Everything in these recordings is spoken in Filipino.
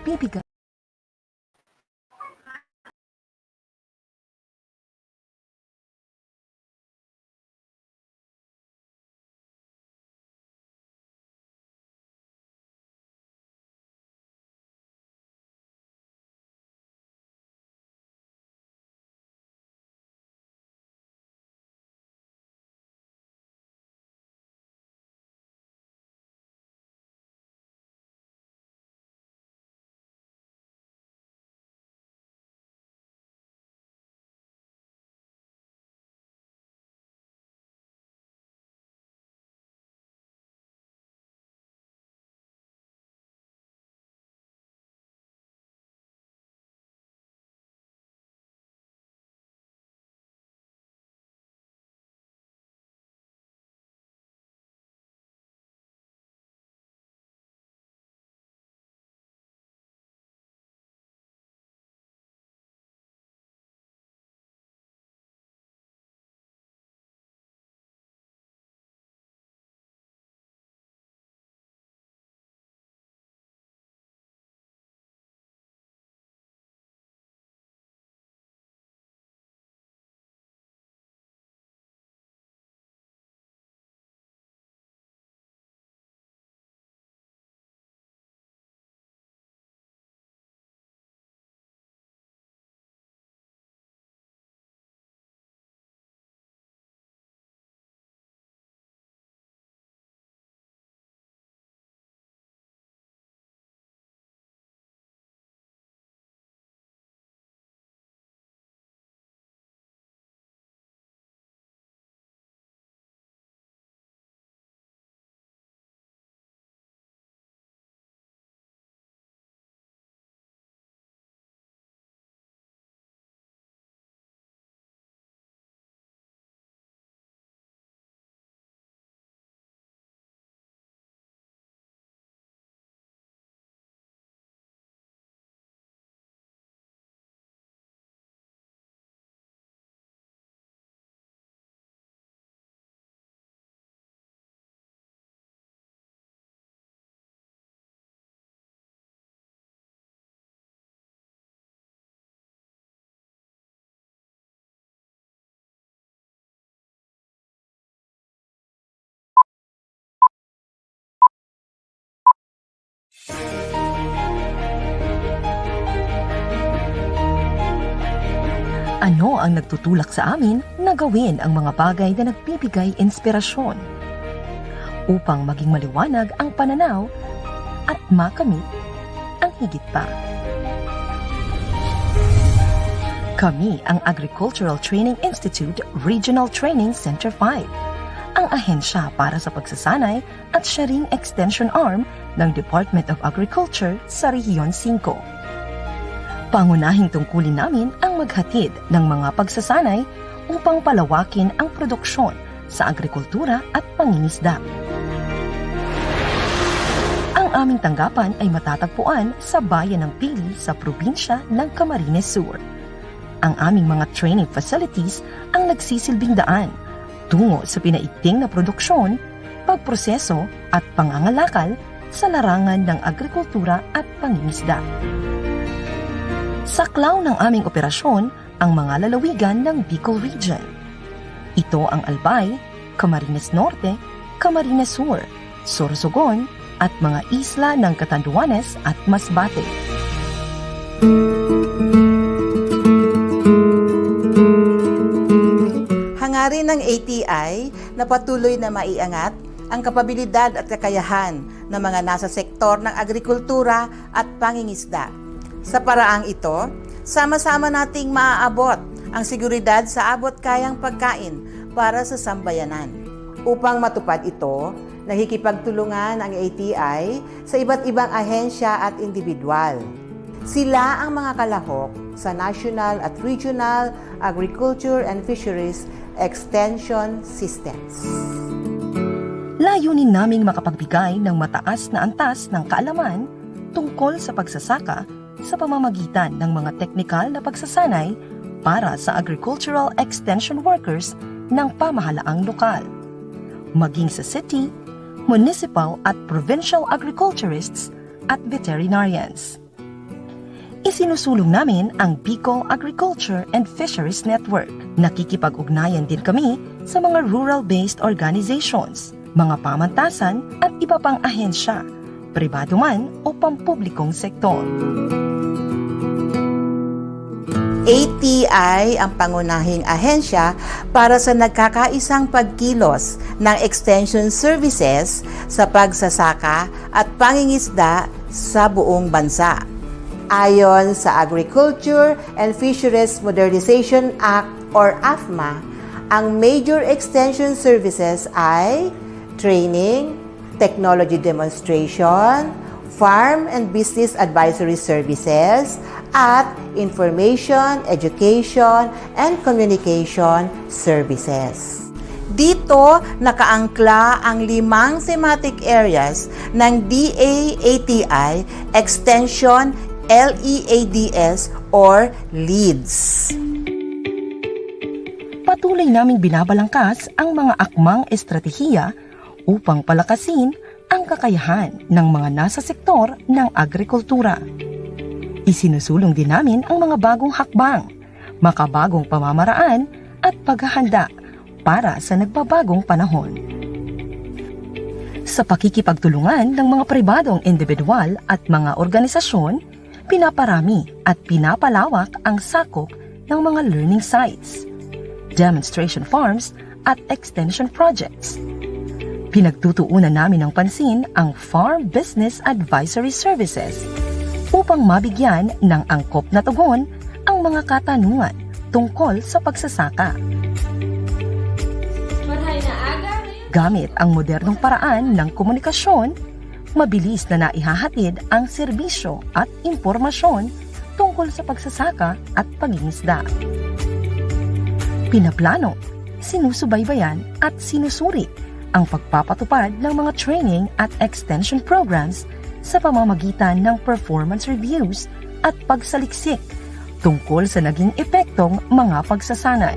nagpipigay. Ano ang nagtutulak sa amin na gawin ang mga bagay na nagbibigay inspirasyon upang maging maliwanag ang pananaw at makamit ang higit pa. Kami ang Agricultural Training Institute Regional Training Center 5, ang ahensya para sa pagsasanay at siya ring extension arm ng Department of Agriculture sa Rehiyon 5. Pangunahing tungkulin namin ang maghatid ng mga pagsasanay upang palawakin ang produksyon sa agrikultura at pangingisda. Ang aming tanggapan ay matatagpuan sa bayan ng Pili sa probinsya ng Camarines Sur. Ang aming mga training facilities ang nagsisilbing daan tungo sa pinaigting na produksyon, pagproseso at pangangalakal sa larangan ng agrikultura at pangingisda. Saklaw ng aming operasyon ang mga lalawigan ng Bicol Region. Ito ang Albay, Camarines Norte, Camarines Sur, Sorsogon at mga isla ng Catanduanes at Masbate. Hangarin ng ATI na patuloy na maiangat ang kapabilidad at kakayahan ng mga nasa sektor ng agrikultura at pangingisda. Sa paraang ito, sama-sama nating maaabot ang seguridad sa abot-kayang pagkain para sa sambayanan. Upang matupad ito, nakikipagtulungan ang ATI sa iba't ibang ahensya at individual. Sila ang mga kalahok sa National at Regional Agriculture and Fisheries Extension Systems. Layunin naming makapagbigay ng mataas na antas ng kaalaman tungkol sa pagsasaka sa pamamagitan ng mga teknikal na pagsasanay para sa agricultural extension workers ng pamahalaang lokal, maging sa city, municipal at provincial agriculturists at veterinarians. Isinusulong namin ang Bicol Agriculture and Fisheries Network. Nakikipag-ugnayan din kami sa mga rural-based organizations, mga pamantasan at iba pang ahensya, pribado man o pampublikong sektor. ATI ang pangunahing ahensya para sa nagkakaisang pagkilos ng extension services sa pagsasaka at pangingisda sa buong bansa. Ayon sa Agriculture and Fisheries Modernization Act or AFMA, ang major extension services ay training, technology demonstration, farm and business advisory services, at information, education, and communication services. Dito, nakaangkla ang 5 thematic areas ng DA-ATI Extension LEADS or LEADS. Patuloy naming binabalangkas ang mga akmang estratehiya upang palakasin ang kakayahan ng mga nasa sektor ng agrikultura. Isinusulong din namin ang mga bagong hakbang, makabagong pamamaraan at paghahanda para sa nagbabagong panahon. Sa pakikipagtulungan ng mga pribadong individual at mga organisasyon, pinaparami at pinapalawak ang sakop ng mga learning sites, demonstration farms at extension projects. Pinagtutuunan namin ng pansin ang Farm Business Advisory Services upang mabigyan ng angkop na tugon ang mga katanungan tungkol sa pagsasaka. Gamit ang modernong paraan ng komunikasyon, mabilis na naihahatid ang serbisyo at impormasyon tungkol sa pagsasaka at pangingisda. Pinaplano, sinusubaybayan at sinusuri ang pagpapatupad ng mga training at extension programs sa pamamagitan ng performance reviews at pagsaliksik tungkol sa naging epektong mga pagsasanay.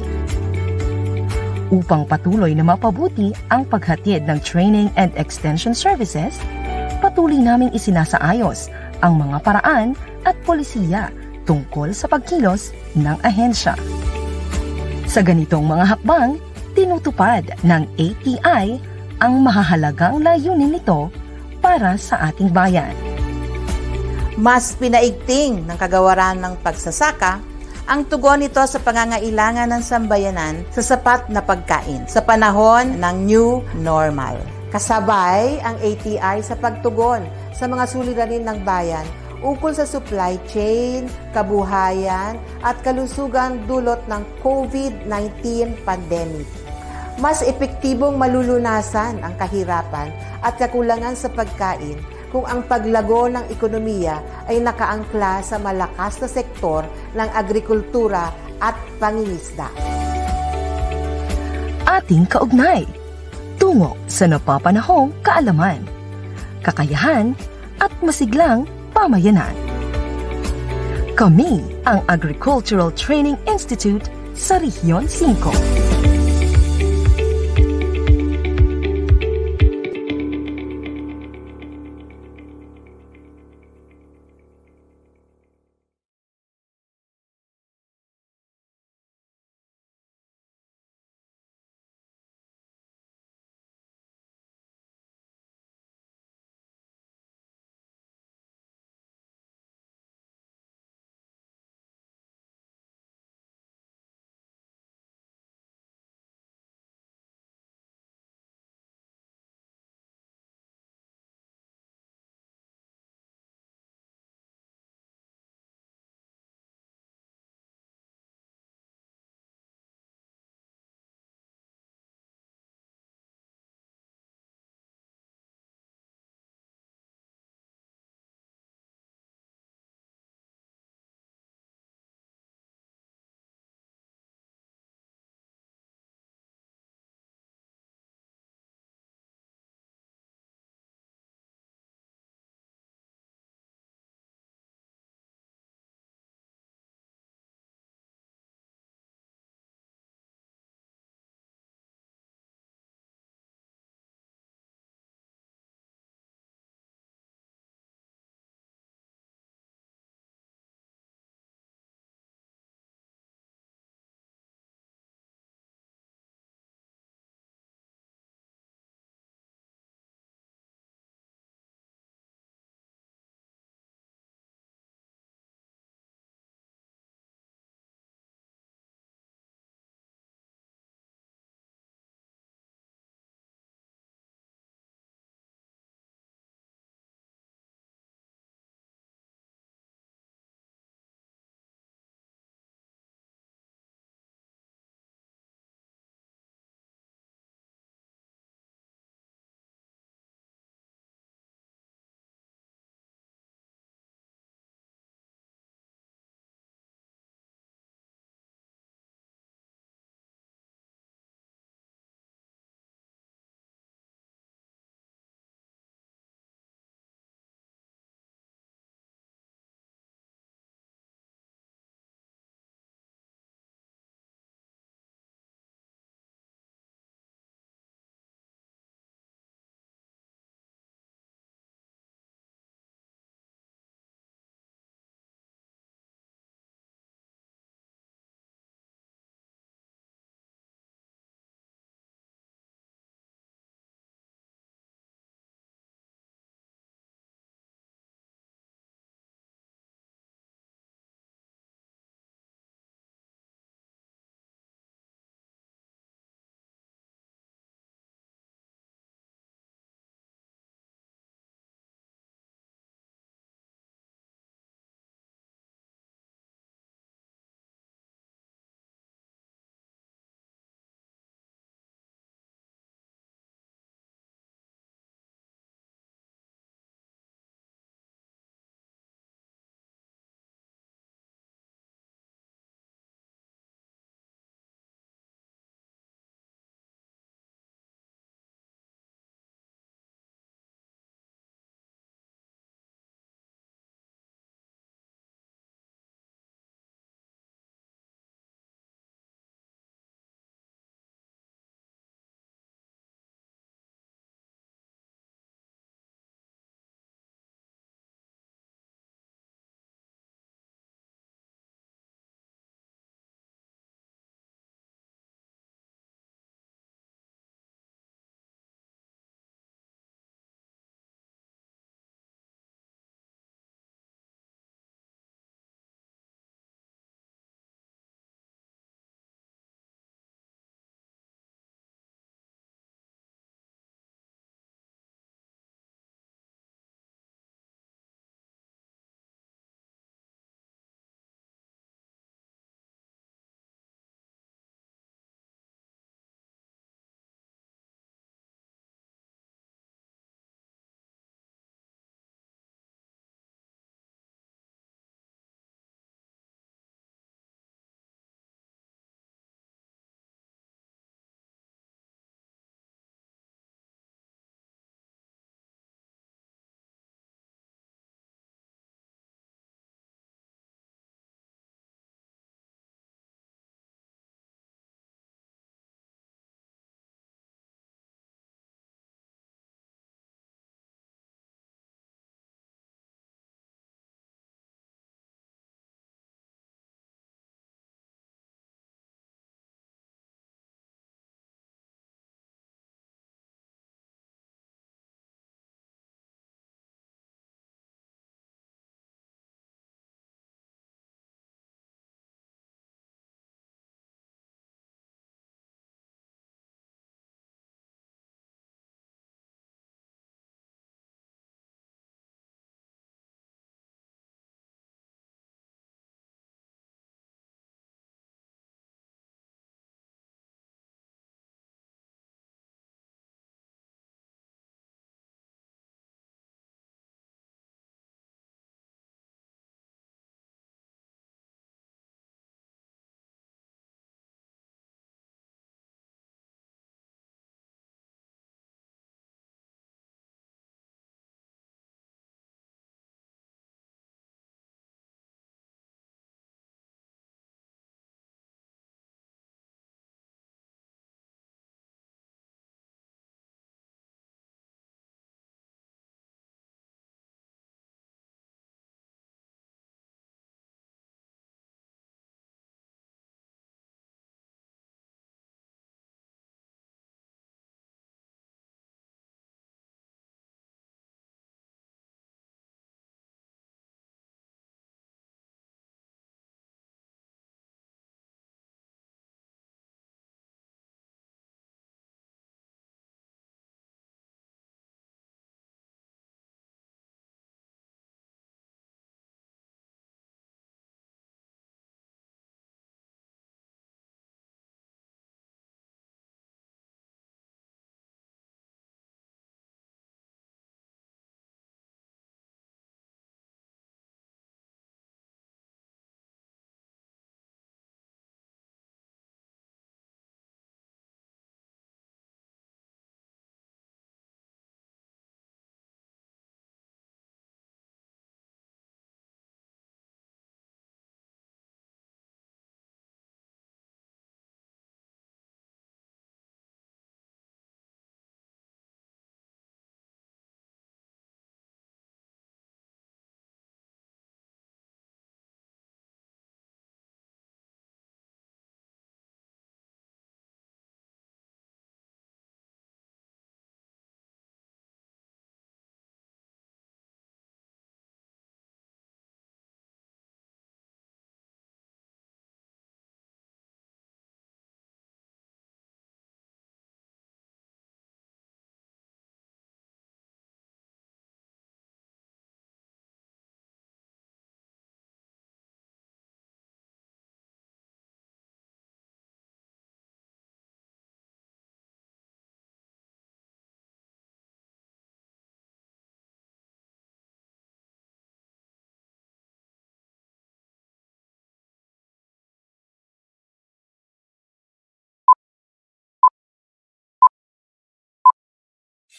Upang patuloy na mapabuti ang paghatid ng training and extension services, patuloy naming isinasaayos ang mga paraan at polisiya tungkol sa pagkilos ng ahensya. Sa ganitong mga hakbang, tinutupad ng ATI ang mahahalagang layunin nito para sa ating bayan. Mas pinaigting ng kagawaran ng pagsasaka ang tugon nito sa pangangailangan ng sambayanan sa sapat na pagkain sa panahon ng new normal. Kasabay ang ATI sa pagtugon sa mga suliranin ng bayan ukol sa supply chain, kabuhayan at kalusugang dulot ng COVID-19 pandemic. Mas epektibong malulunasan ang kahirapan at kakulangan sa pagkain kung ang paglago ng ekonomiya ay nakaangkla sa malakas na sektor ng agrikultura at pangingisda. Ating kaugnay, tungo sa napapanahong kaalaman, kakayahan at masiglang pamayanan. Kami ang Agricultural Training Institute sa Rehiyon 5.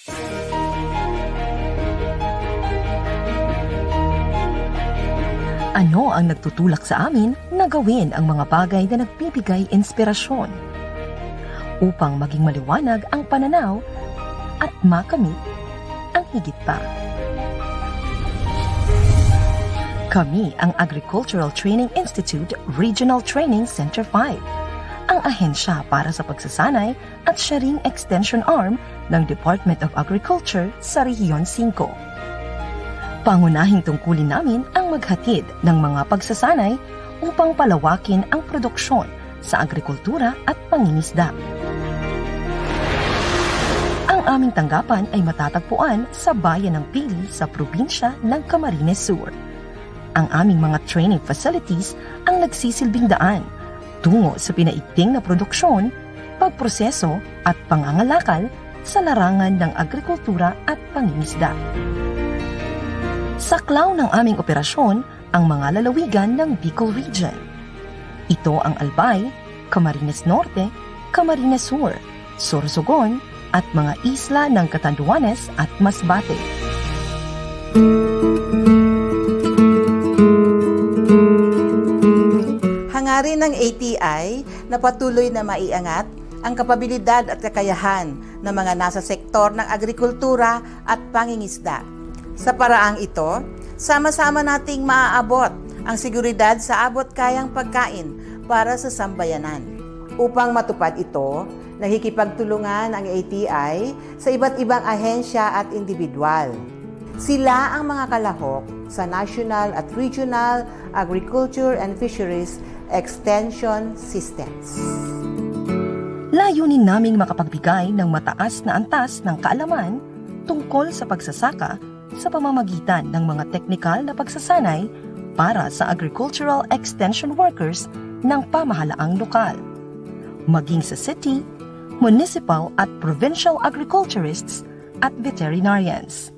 Ano ang nagtutulak sa amin na gawin ang mga bagay na nagbibigay inspirasyon? Upang maging maliwanag ang pananaw at makamit ang higit pa. Kami ang Agricultural Training Institute Regional Training Center 5, ang ahensya para sa pagsasanay at siya ring extension arm ng Department of Agriculture sa Rehiyon 5. Pangunahing tungkulin namin ang maghatid ng mga pagsasanay upang palawakin ang produksyon sa agrikultura at pangingisda. Ang aming tanggapan ay matatagpuan sa bayan ng Pili sa probinsya ng Camarines Sur. Ang aming mga training facilities ang nagsisilbing daan tungo sa pinaigting na produksyon, pagproseso at pangangalakal sa larangan ng agrikultura at pangingisda. Saklaw ng aming operasyon ang mga lalawigan ng Bicol Region. Ito ang Albay, Camarines Norte, Camarines Sur, Sorsogon at mga isla ng Catanduanes at Masbate. Hangarin ng ATI na patuloy na maiangat ang kapabilidad at kakayahan ng mga nasa sektor ng agrikultura at pangingisda. Sa paraang ito, sama-sama nating maaabot ang seguridad sa abot-kayang pagkain para sa sambayanan. Upang matupad ito, nakikipagtulungan ang ATI sa iba't ibang ahensya at individual. Sila ang mga kalahok sa National at Regional Agriculture and Fisheries Extension Systems. Layunin naming makapagbigay ng mataas na antas ng kaalaman tungkol sa pagsasaka sa pamamagitan ng mga teknikal na pagsasanay para sa agricultural extension workers ng pamahalaang lokal, maging sa city, municipal at provincial agriculturists at veterinarians.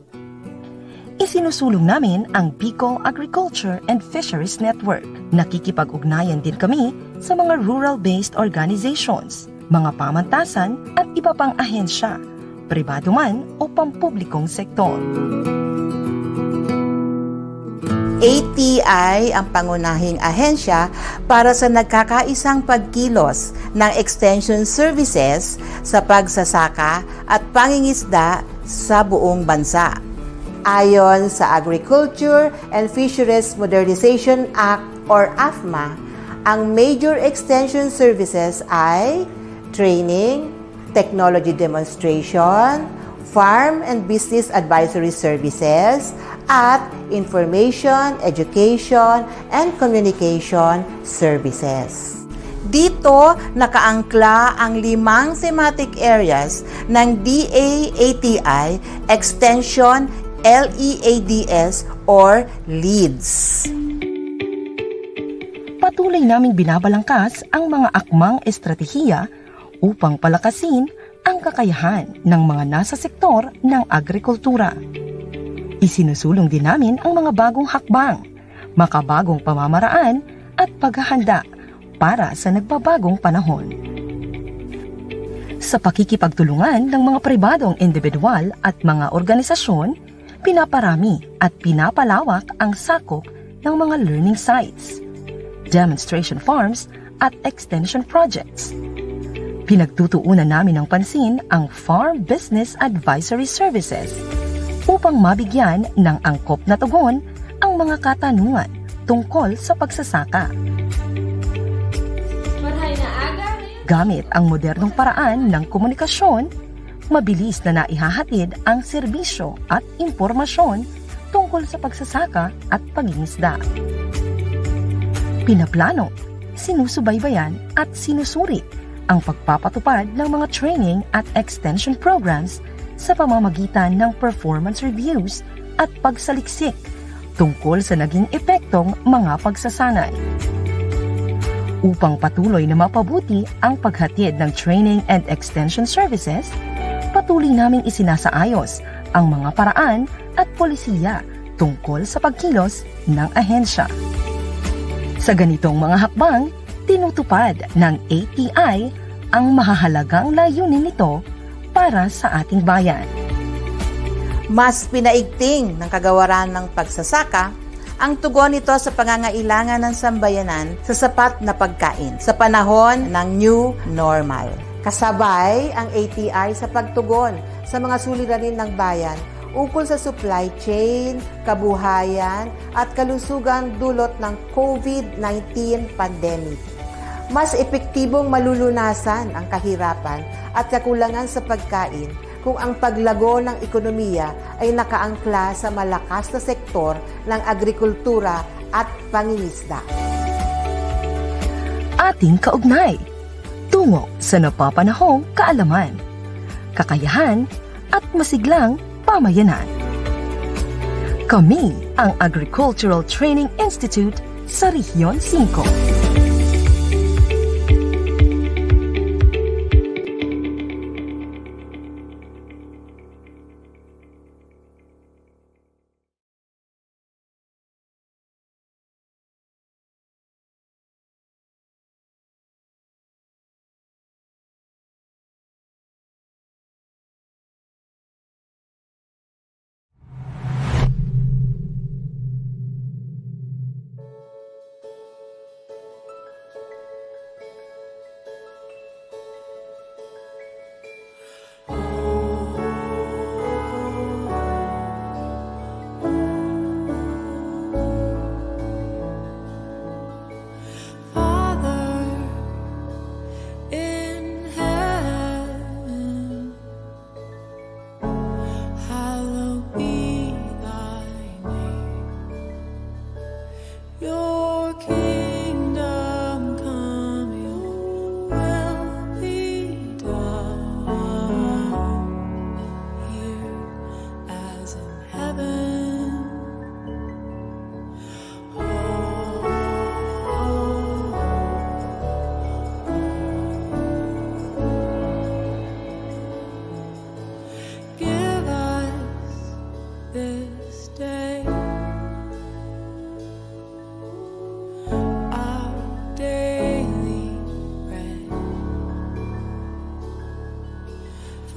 Isinusulong namin ang Bicol Agriculture and Fisheries Network. Nakikipag-ugnayan din kami sa mga rural-based organizations, mga pamantasan at iba pang ahensya, pribado man o pampublikong sektor. ATI ang pangunahing ahensya para sa nagkakaisang pagkilos ng extension services sa pagsasaka at pangingisda sa buong bansa. Ayon sa Agriculture and Fisheries Modernization Act or AFMA, ang major extension services ay training, technology demonstration, farm and business advisory services, at information, education, and communication services. Dito nakaangkla ang 5 thematic areas ng DA-ATI Extension LEADS or LEADS. Patuloy naming binabalangkas ang mga akmang estratehiya upang palakasin ang kakayahan ng mga nasa sektor ng agrikultura. Isinusulong din namin ang mga bagong hakbang, makabagong pamamaraan at paghahanda para sa nagbabagong panahon. Sa pakikipagtulungan ng mga pribadong individual at mga organisasyon, pinaparami at pinapalawak ang sakop ng mga learning sites, demonstration farms at extension projects. Pinagtutuunan namin ng pansin ang Farm Business Advisory Services upang mabigyan ng angkop na tugon ang mga katanungan tungkol sa pagsasaka. Gamit ang modernong paraan ng komunikasyon, mabilis na naihahatid ang serbisyo at impormasyon tungkol sa pagsasaka at pangingisda. Pinaplano, sinusubaybayan at sinusuri ang pagpapatupad ng mga training at extension programs sa pamamagitan ng performance reviews at pagsaliksik tungkol sa naging epektong mga pagsasanay. Upang patuloy na mapabuti ang paghatid ng training and extension services, patuloy naming isinasaayos ang mga paraan at polisiya tungkol sa pagkilos ng ahensya. Sa ganitong mga hakbang, tinutupad ng ATI ang mahahalagang layunin nito para sa ating bayan. Mas pinaigting ng kagawaran ng pagsasaka ang tugon nito sa pangangailangan ng sambayanan sa sapat na pagkain sa panahon ng new normal. Kasabay ang ATI sa pagtugon sa mga suliranin ng bayan ukol sa supply chain, kabuhayan at kalusugan dulot ng COVID-19 pandemic. Mas epektibong malulunasan ang kahirapan at kakulangan sa pagkain kung ang paglago ng ekonomiya ay nakaangkla sa malakas na sektor ng agrikultura at pangingisda. Ating kaugnay, tungo sa napapanahong kaalaman, kakayahan at masiglang pamayanan. Kami ang Agricultural Training Institute sa Rehiyon 5.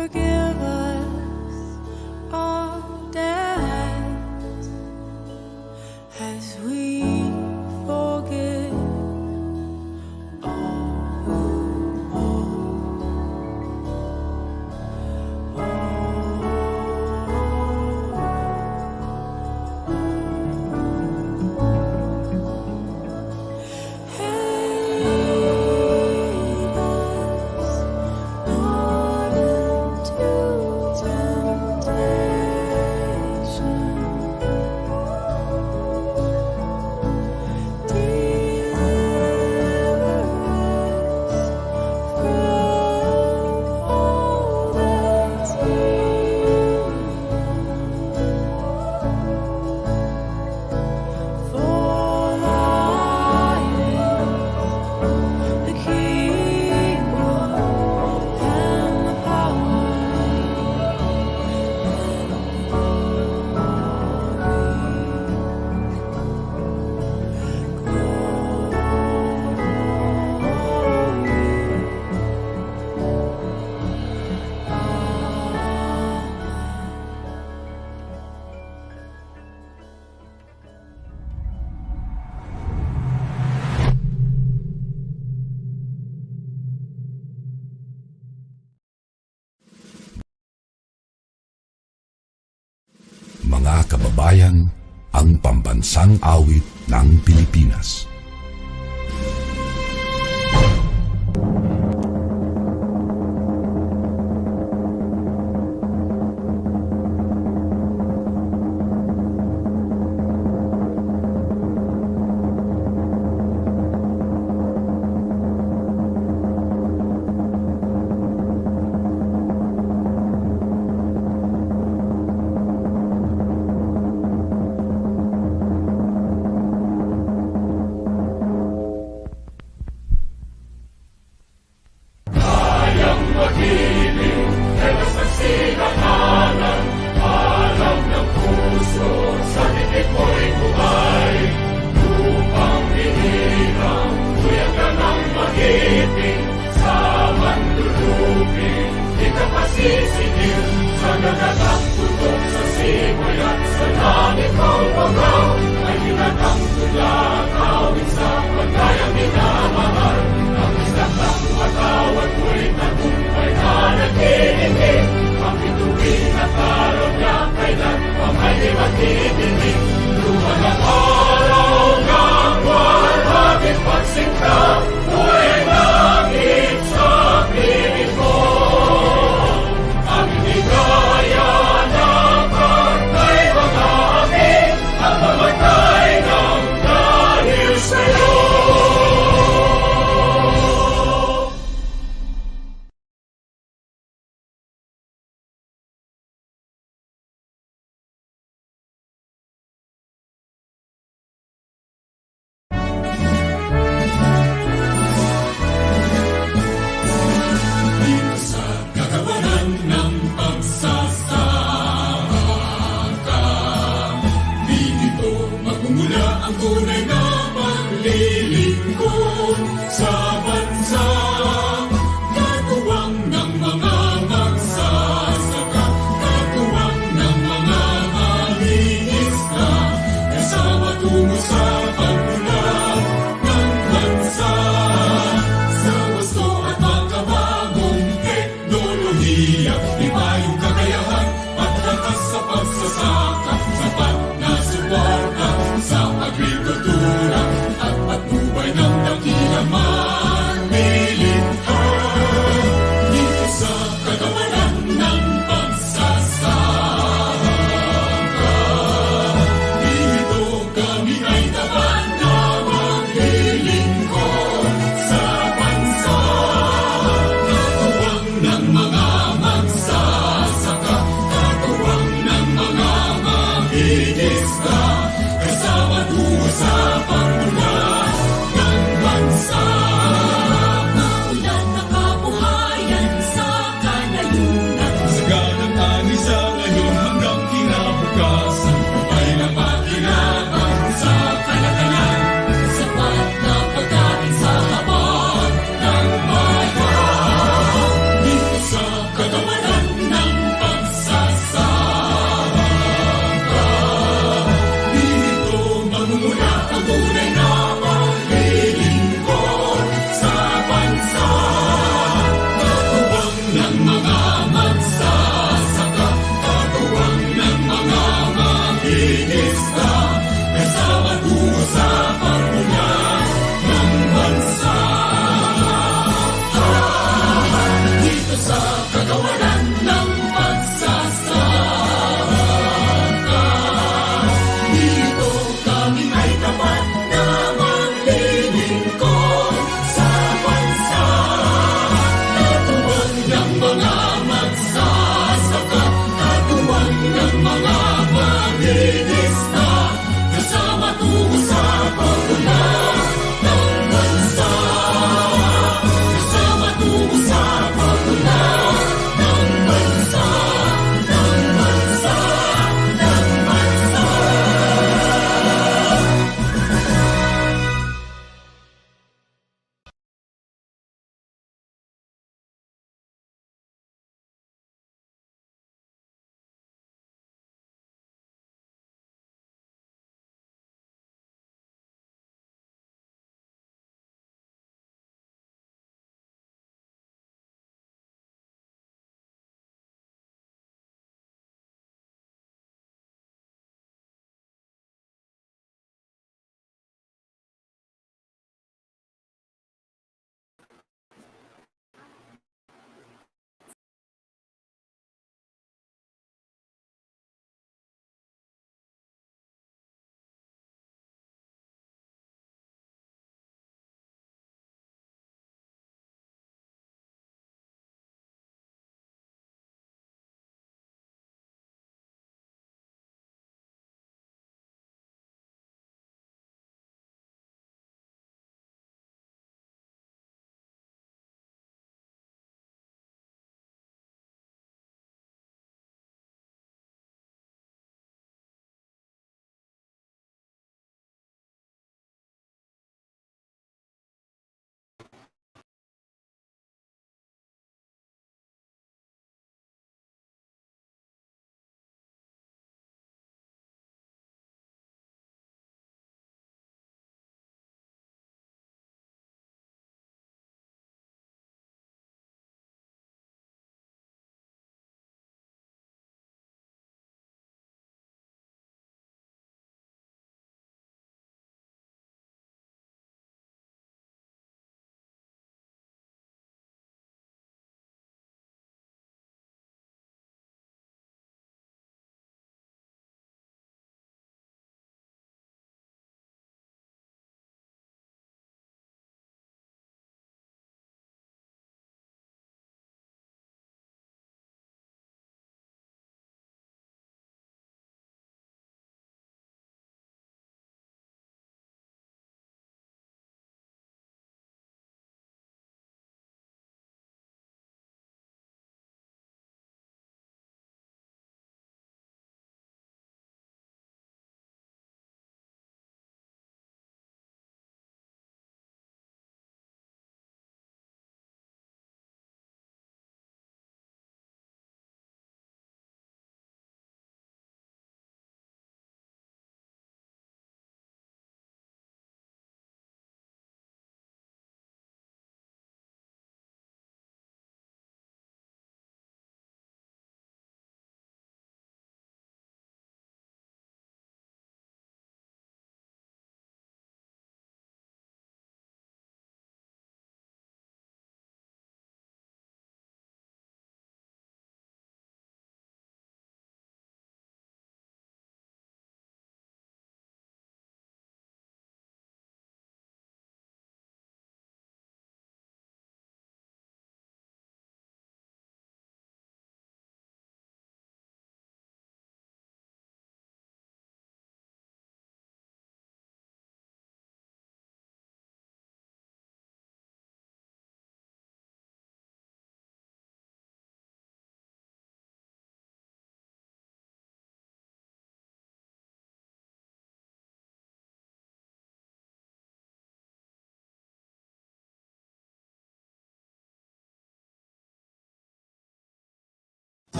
Forgive us our debts as we forgive all who Mga kababayan, ang pambansang awit ng Pilipinas. ang tunay na paglilingkod sa bansa. Katuwang ng mga magsasaka, katuwang ng mga mangingisda, kasama tungo sa pagmulat ng bansa. Sa gusto at makabagong teknolohiya, iba yung kakayahan at lakas sa pagsasaka, sapat na suporta sa agrikultura at patnubay ng dakilang Manila.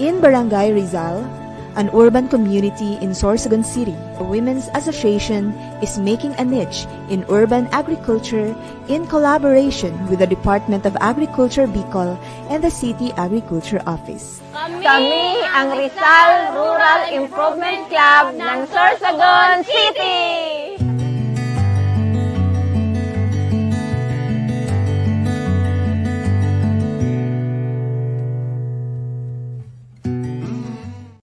In Barangay Rizal, an urban community in Sorsogon City, a women's association is making a niche in urban agriculture in collaboration with the Department of Agriculture Bicol and the City Agriculture Office. Kami ang Rizal Rural Improvement Club ng Sorsogon City!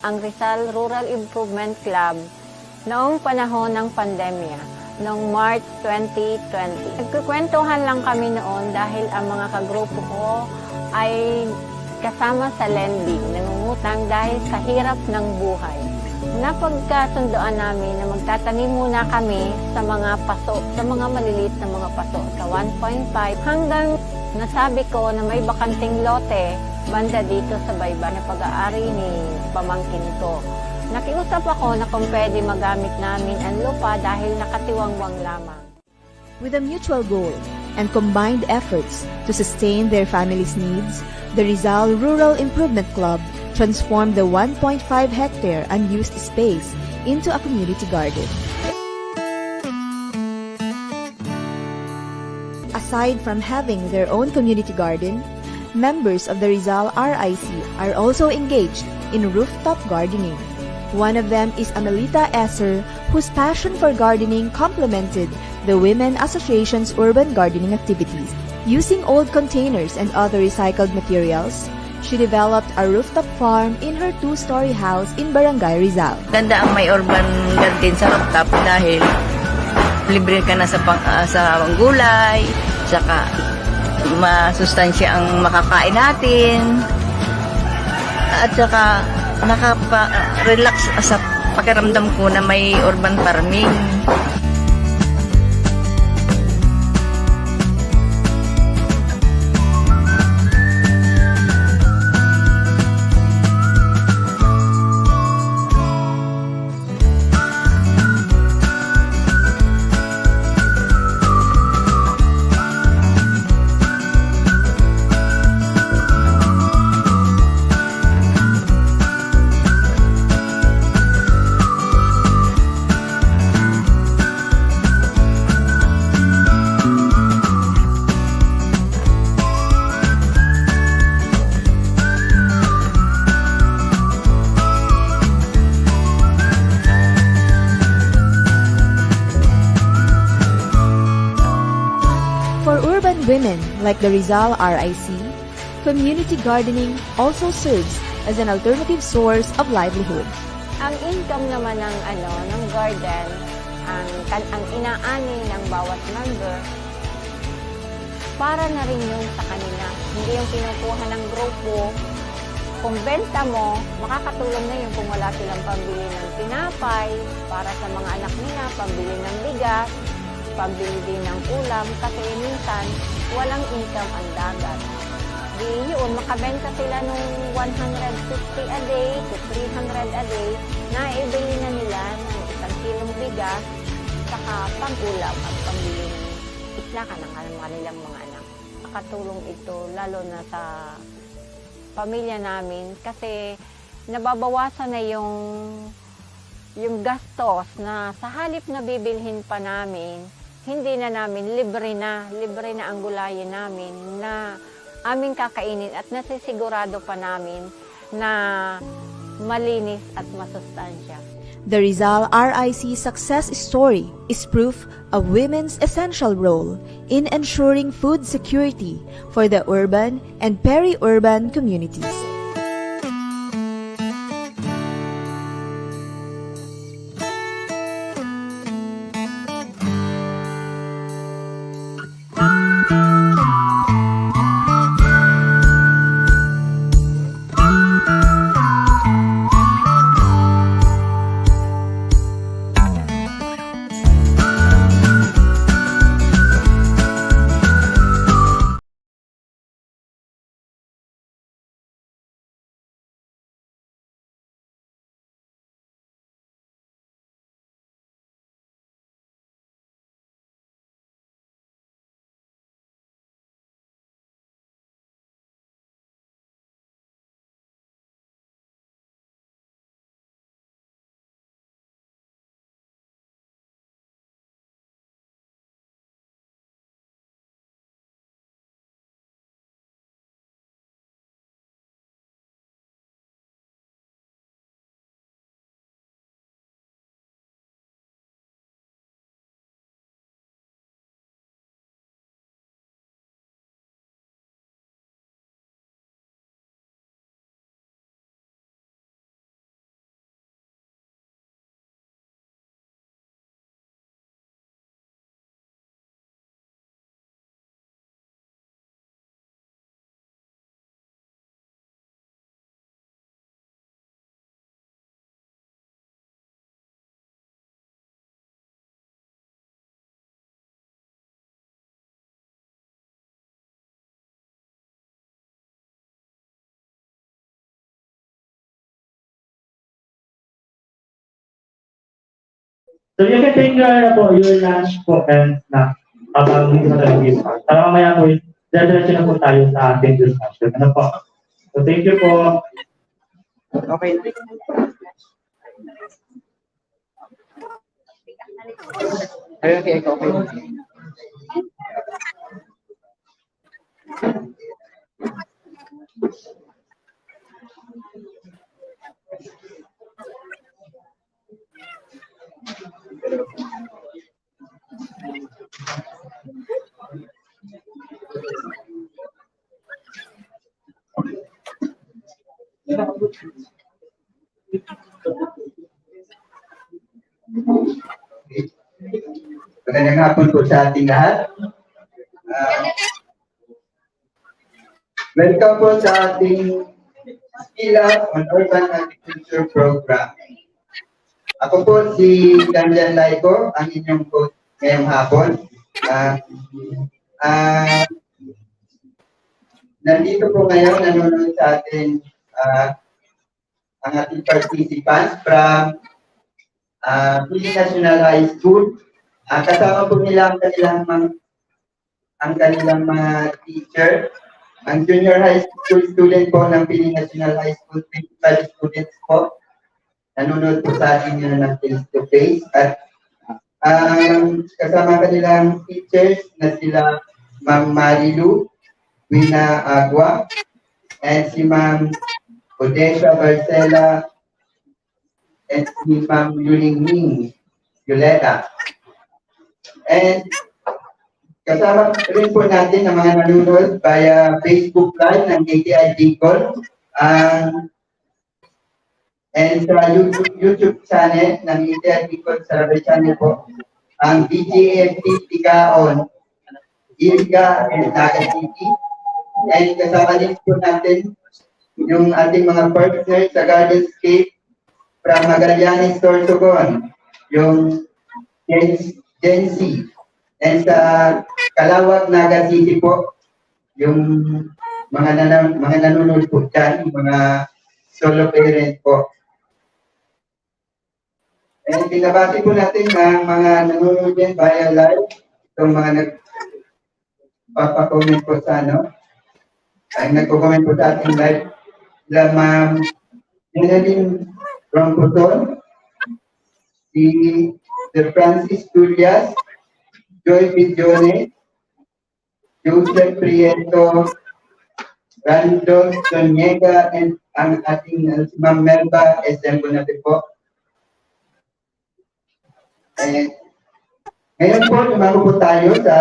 Ang Rizal Rural Improvement Club noong panahon ng pandemya, noong March 2020. Nagkukwentuhan lang kami noon dahil ang mga kagrupo ko ay kasama sa lending, nangungutang dahil sa hirap ng buhay. Napagkasundoan namin na magtatanim muna kami sa mga paso, sa mga maliliit na mga paso, sa 1.5 hanggang nasabi ko na may bakanting lote banda dito sa Bayba na pag-aari ni pamangkin ko. Nakiusap ako na kung pwede magamit namin ang lupa dahil nakatiwangwang lamang. With a mutual goal and combined efforts to sustain their family's needs, the Rizal Rural Improvement Club transformed the 1.5 hectare unused space into a community garden. Aside from having their own community garden, members of the Rizal RIC are also engaged in rooftop gardening. One of them is Amelita Esser, whose passion for gardening complemented the Women Association's urban gardening activities. Using old containers and other recycled materials, she developed a rooftop farm in her 2-story house in Barangay Rizal. Ganda ang may urban garden sa rooftop dahil libre ka na sa gulay, saka masustansya ang makakain natin, at saka nakapa-relax sa pakiramdam ko na may urban farming. For urban women like the Rizal RIC, community gardening also serves as an alternative source of livelihood. Ang income naman ng garden, ang inaani ng bawat member, para na rin yun sa kanila. Hindi yung kinukuha ng grupo. Kung benta mo, makakatulong na yun kung wala silang pambili ng tinapay, para sa mga anak nila, pambili ng bigas, pambili din ng ulam, kasi minsan walang income ang dagat. Di yun, makabenta sila nung 150 a day to 300 a day, naibili na nila ng 1 kilong bigas, saka pang-ulam at pambili ng isla ng kanilang mga anak. Nakatulong ito lalo na sa pamilya namin kasi nababawasan na yung gastos na sa halip na bibilhin pa namin, hindi na namin, libre na ang gulayan namin na aming kakainin at nasisigurado pa namin na malinis at masustansya. The Rizal RIC success story is proof of women's essential role in ensuring food security for the urban and peri-urban communities. So you can take your lunch po and snack habang hindi mo talaga yung snack. Para mamaya po, diretso na po tayo sa ating discussion. Ano po? So thank you po. Okay. Magandang hapon po sa ating lahat. Welcome po sa ating Skill Up on Urban Agriculture Program. Ako po si Daniel Laico, ang inyong coach ngayong hapon. Nandito po ngayon, nanonood sa atin ang ating participants from Philippine National High School. Kasama po nila ang kanilang mga teacher. Ang junior high school student po ng Philippine National High School, 25 students po. Nanonood po sa atin yun ng face-to-face. At kasama kanilang teachers na sila Ma'am Marilu Wina Agua and si Ma'am Odessa Barcela and si Ma'am Yuling Ming Violeta. And kasama rin po natin ang mga nanonood via Facebook Live ng ATI Bicol and sa YouTube channel ng ATI Bicol Survey Channel po, ang BJFT Tigaon, Iriga and Naga City. And kasama din po natin yung ating mga partners sa Gardenscape from Magallanes, Sorsogon, yung Gen Z. And sa Calawag, Naga City po, yung mga nanonood po dyan, mga solo parent po. And binabati po natin ang mga nanonood yan via live, itong mga nagpapakomment po sa ay nagpo-comment po sa ating live, sila Ma'am Jeneline Romputon, si Sir Francis Julias, Joy Bidjone, Joseph Prieto, Randolph Soniega, and ang ating si Ma'am Melba Esembo natin po. Ngayon po, tumago po tayo sa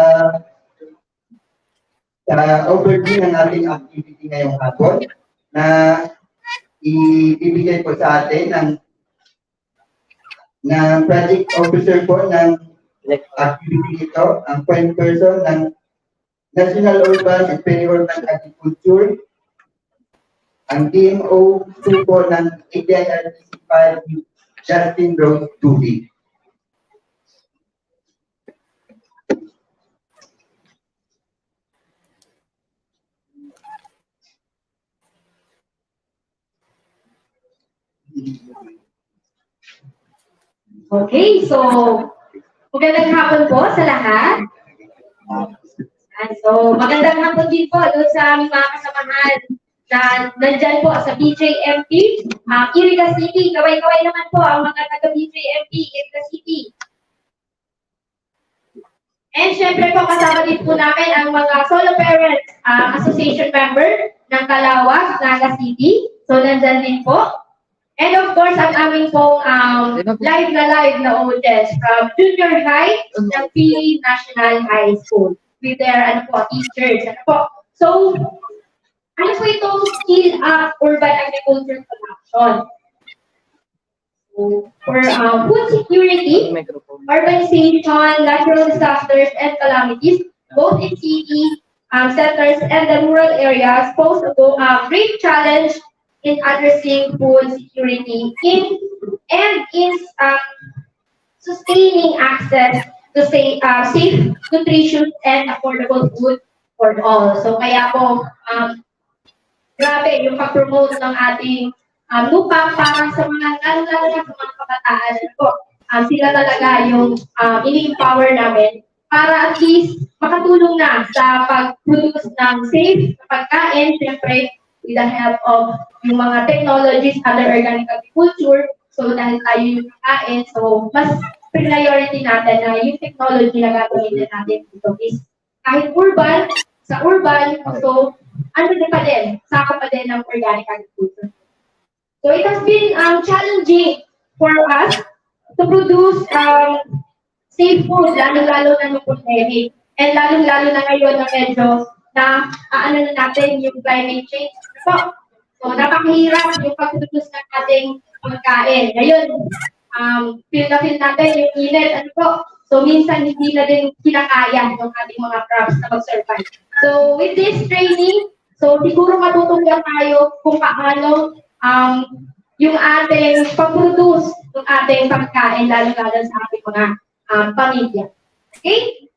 overview ng ating activity ngayong hapon na ibibigay po sa atin ng project officer po ng activity ito, ang point person ng National Urban and Peri-Urban Agriculture, ang DMO 2 po ng ATI-RTC 5, Justin Rose Tubi. Okay, so magandang hapon po sa lahat. So magandang hapon din po doon sa aming mga kasamahan na nandyan po sa BJMP, Iriga City. Kaway-kaway naman po ang mga taga-BJMP, Iriga City. And syempre po kasama din po namin ang mga solo parents association member ng Calawag, Naga City. So nandyan din po. And of course, ang aming pong live na audience from junior high ng Philippine National High School with their teachers. So, ano po itong Skill Up Urban Agriculture Production? So, for food security, urbanization, natural disasters, and calamities, both in city centers and the rural areas pose a great challenge in addressing food security and in sustaining access to safe, nutritious, and affordable food for all. So kaya po, grabe yung pag-promote ng ating lupa para sa mga lalo na sa mga kabataan po. sila talaga yung ini-empower namin para at least makatulong na sa pag-produce ng safe na pagkain, syempre with the help of yung mga technologies under organic agriculture. So dahil tayo yung kakain, so mas priority natin na yung technology na gagamitin natin dito is kahit urban, sa urban, so ano din pa din, saka pa din ng organic agriculture. So it has been challenging for us to produce safe food, lalo-lalo na ng pandemic. And lalo-lalo na ngayon na medyo ano na natin yung climate change. So napakahirap yung pag-produce ng ating pagkain. Ngayon, feel natin yung init, So minsan hindi na din kinakaya ng ating mga crops na mag-survive. So with this training, so siguro matutunggan tayo kung paano yung ating pag-produce ng ating pagkain, lalo-lalo sa ating mga pamilya. Okay?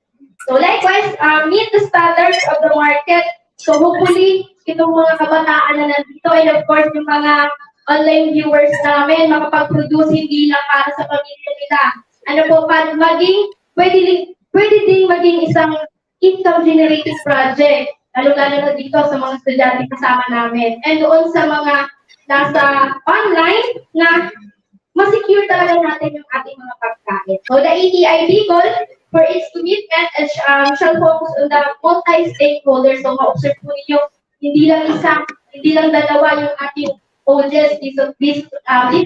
So likewise, meet the standards of the market. So hopefully, itong mga kabataan na nandito, and of course, yung mga online viewers namin, makapag-produce hindi lang para sa pamilya nila. Ano po, pwede din maging isang income-generating project, lalo-lalo na dito sa mga estudyante kasama namin. And doon sa mga nasa online na masecure talaga natin yung ating mga pagkain. So the ATI Bicol, for its commitment, shall focus on the multi-stakeholders. So ma-observe po ninyo, hindi lang dalawa yung ating audience dito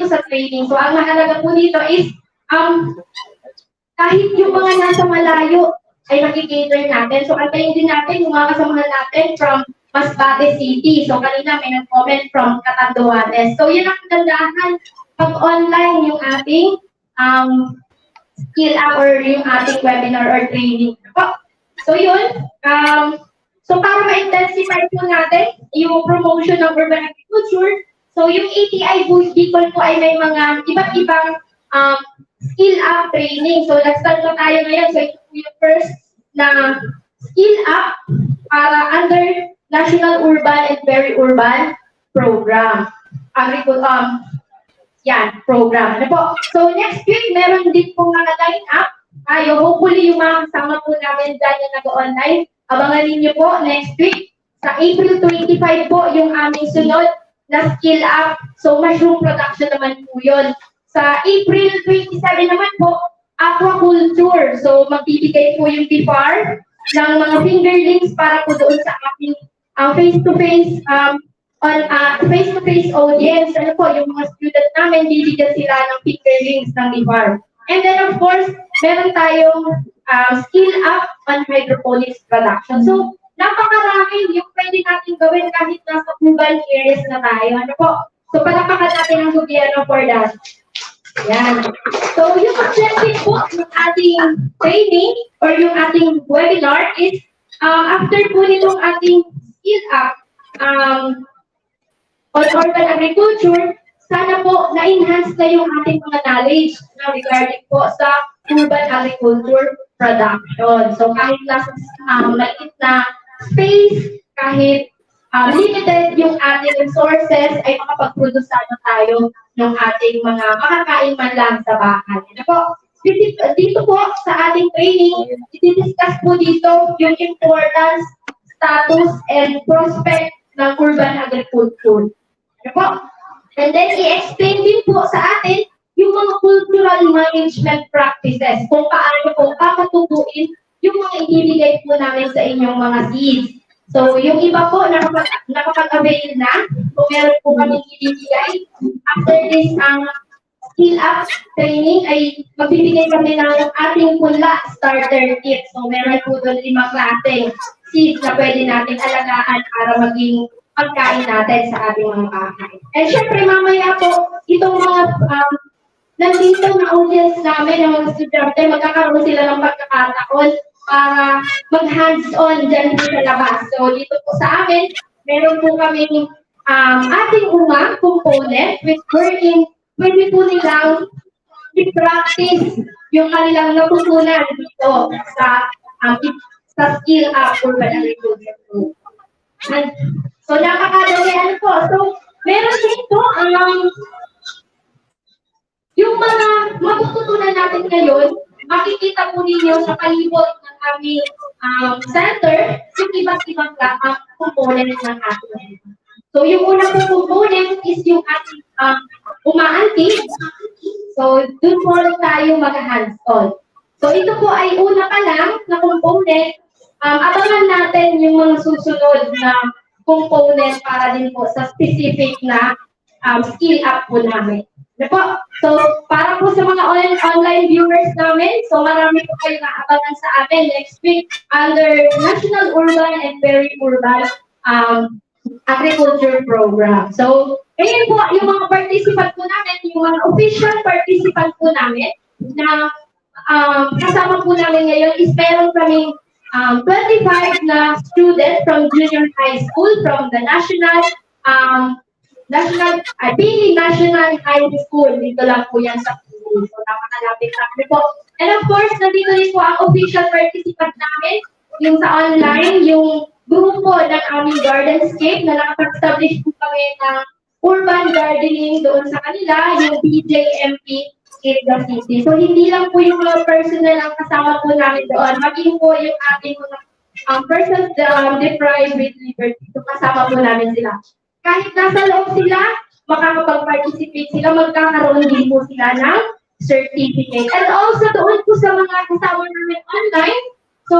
sa training. So ang mahalaga po dito is, kahit yung mga nasa malayo ay nakikater natin. So antayin din natin yung mga kasamahan natin from Masbate City. So kanina may nag-comment from Catanduanes. So yun ang kagandahan pag online yung ating skill up or yung ating webinar or training. So yun, so para ma-intensify po natin yung promotion ng urban agriculture, so yung ATI Bicol po ay may mga iba't ibang skill up training. So nag-start na tayo ngayon. So ito po yung first na skill up para under National Urban and Peri-Urban Program. Program. Ano po? So next week, meron din pong naka-line up. Hopefully yung mga kasama po namin dyan na nag-online. Abangan ninyo po next week. Sa April 25 po yung aming sunod na skill up. So mushroom production naman po yun. Sa April 27 naman po, aquaculture. So magbibigay po yung BIFAR ng mga fingerlings para po doon sa ating face-to-face face-to-face audience. Ano po, yung mga student namin, bibigyan sila ng fingerlings ng BIFAR. And then of course, meron tayong skill up on hydroponics production. So napakarami yung pwede natin gawin kahit nasa urban areas na tayo. Ano po? So palakpakan natin ang gobyerno for that. Yan. So, yung objective po ng ating training or yung ating webinar is after po nitong ating skill up on urban agriculture, sana po na-enhance na yung ating mga knowledge regarding po sa urban agriculture production. So, kahit nasa maliit na space, kahit limited yung ating resources, ay makapag-produce sana tayo ng ating mga makakain man lang sa bahay. Ano po? Dito po sa ating training, i-discuss po dito yung importance, status, and prospect ng urban agriculture. Ano po? And then, i-explain din po sa atin yung mga cultural management practices, kung paano po papatubuin yung mga ibibigay po namin sa inyong mga seeds. So, yung iba po, nakapag-avail na. Kung meron po kami ibibigay. After this, skill up training ay magbibigay kami ng ating punla starter kit. So, meron po doon 5 klaseng seeds na pwede natin alagaan para maging pagkain natin sa ating mga bahay. And syempre, mamaya po, itong mga nandito na audience namin, ng mga estudyante, magkakaroon sila ng pagkakataon para mag-hands-on dyan sa labas. So, dito po sa amin, meron po kami ating component which wherein pwede po nilang i-practice yung kanilang natutunan dito sa skill up urban agriculture. So, napakadami po. So, meron dito yung mga matututunan ngayon, makikita po ninyo sa palibot ng aming center yung iba't ibang component ng ating. So yung unang component is yung ating umaantig. So dun po tayo mag-hands-on. So ito po ay una pa lang na component. Abangan natin yung mga susunod na component para din po sa specific na skill up po namin. Ano po? So, para po sa mga online viewers namin, so marami po kayo naabangan sa amin next week under National Urban and Peri-Urban Agriculture Program. So, ngayon po, yung mga participant po namin, yung mga official participant po namin na kasama po namin ngayon is meron kaming 25 na students from junior high school from the Pili National High School. Dito lang po yan sa Pili. So, napakalapit lang po. And of course, nandito rin po ang official participant namin, yung sa online, yung grupo ng aming Gardenscape na nakapag-establish po kami ng urban gardening doon sa kanila, yung BJMP Iriga City. So, hindi lang po yung mga personal ang kasama po namin doon, maging po yung ating mga persons deprived with liberty. So, kasama po namin sila. Kahit nasa loob sila, makakapag-participate sila, magkakaroon din po sila ng certificate. And also, doon po sa mga kasama namin online, so,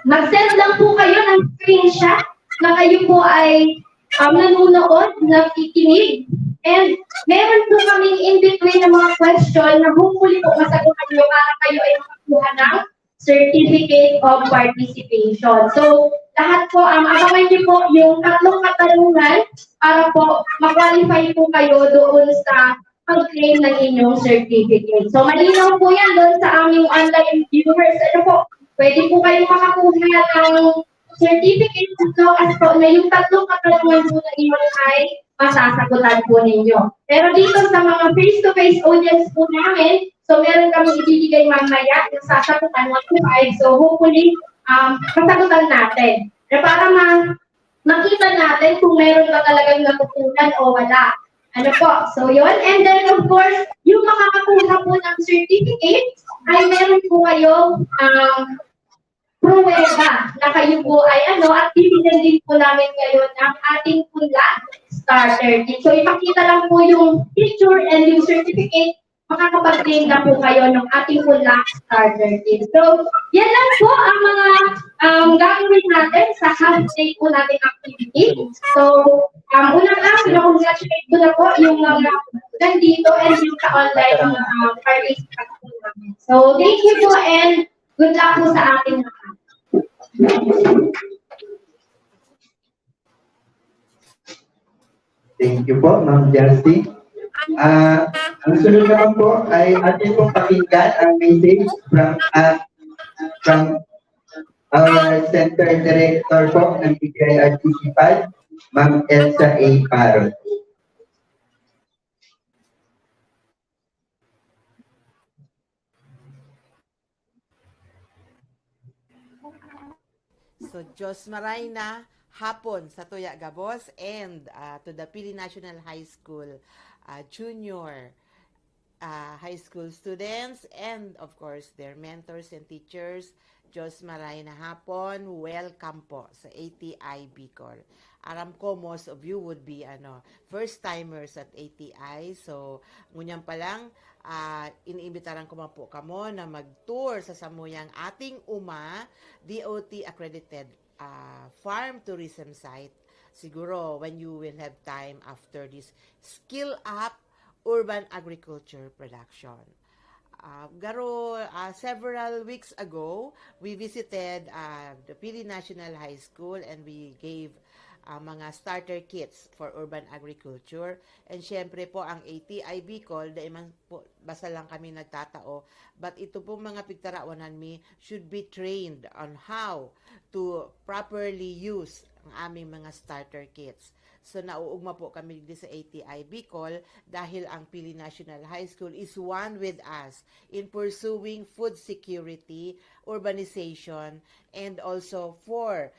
mag-send lang po kayo ng screenshot na kayo po ay nanonood, nakikinig. And meron po kaming in-between na mga question na hopefully po masagutan nyo para kayo ay makakuha ng Certificate of Participation. So, lahat po, abangan nyo po yung 3 katanungan para po ma-qualify po kayo doon sa pag-claim ng inyong certificate. So, malinaw po yan doon sa aming online viewers. Ano po, pwede po kayong makakuha ng certificate so as po na yung 3 katanungan po na iyon ay masasagutan po ninyo. Pero dito sa mga face-to-face audience po namin, so meron kami ibibigay mamaya yung sasagutan 1 to 5. So hopefully, masagutan natin. Na para makita natin kung meron ba talagang natutunan o wala. Ano po? So yun. And then of course, yung makakakuha po ng certificate ay meron po kayong pruweba na kayo po ay at bibigyan din po namin ngayon ng ating punla starter kit. So ipakita lang po yung picture and yung certificate, makakapag-claim na po kayo ng ating punla starter kit. So yan lang po ang mga gagawin natin sa half-day po nating activity. So unang pinakongratulate ko na po yung mga nandito and yung ka-online participants po namin. So thank you po and good luck po sa ating mga. Thank you po, Ma'am Jessie. Ang sunod naman po ay atin pong pakinggan ang message from our Center Director po ng PGIRTC 5, Ma'am Elsa A. Parot. So, Diyos maray na hapon sa Tuya Gabos and to the Pili National High School junior high school students and of course their mentors and teachers. Diyos maray na hapon. Welcome po sa ATI Bicol. Aram ko most of you would be first timers at ATI. So, ngunyan pa lang iniimbitaran ko man po kamo na mag-tour sa samuyang ating DOT accredited farm tourism site. Siguro when you will have time after this skill up urban agriculture production. Several weeks ago, we visited the Pili National High School and we gave mga starter kits for urban agriculture. And syempre po, ang ATI Bicol, dahil po, basta lang kami nagtatao, but ito po mga pigtarawanan mi should be trained on how to properly use ang aming mga starter kits. So, nauugma po kami dito sa ATI Bicol dahil ang Pili National High School is one with us in pursuing food security, urbanization, and also for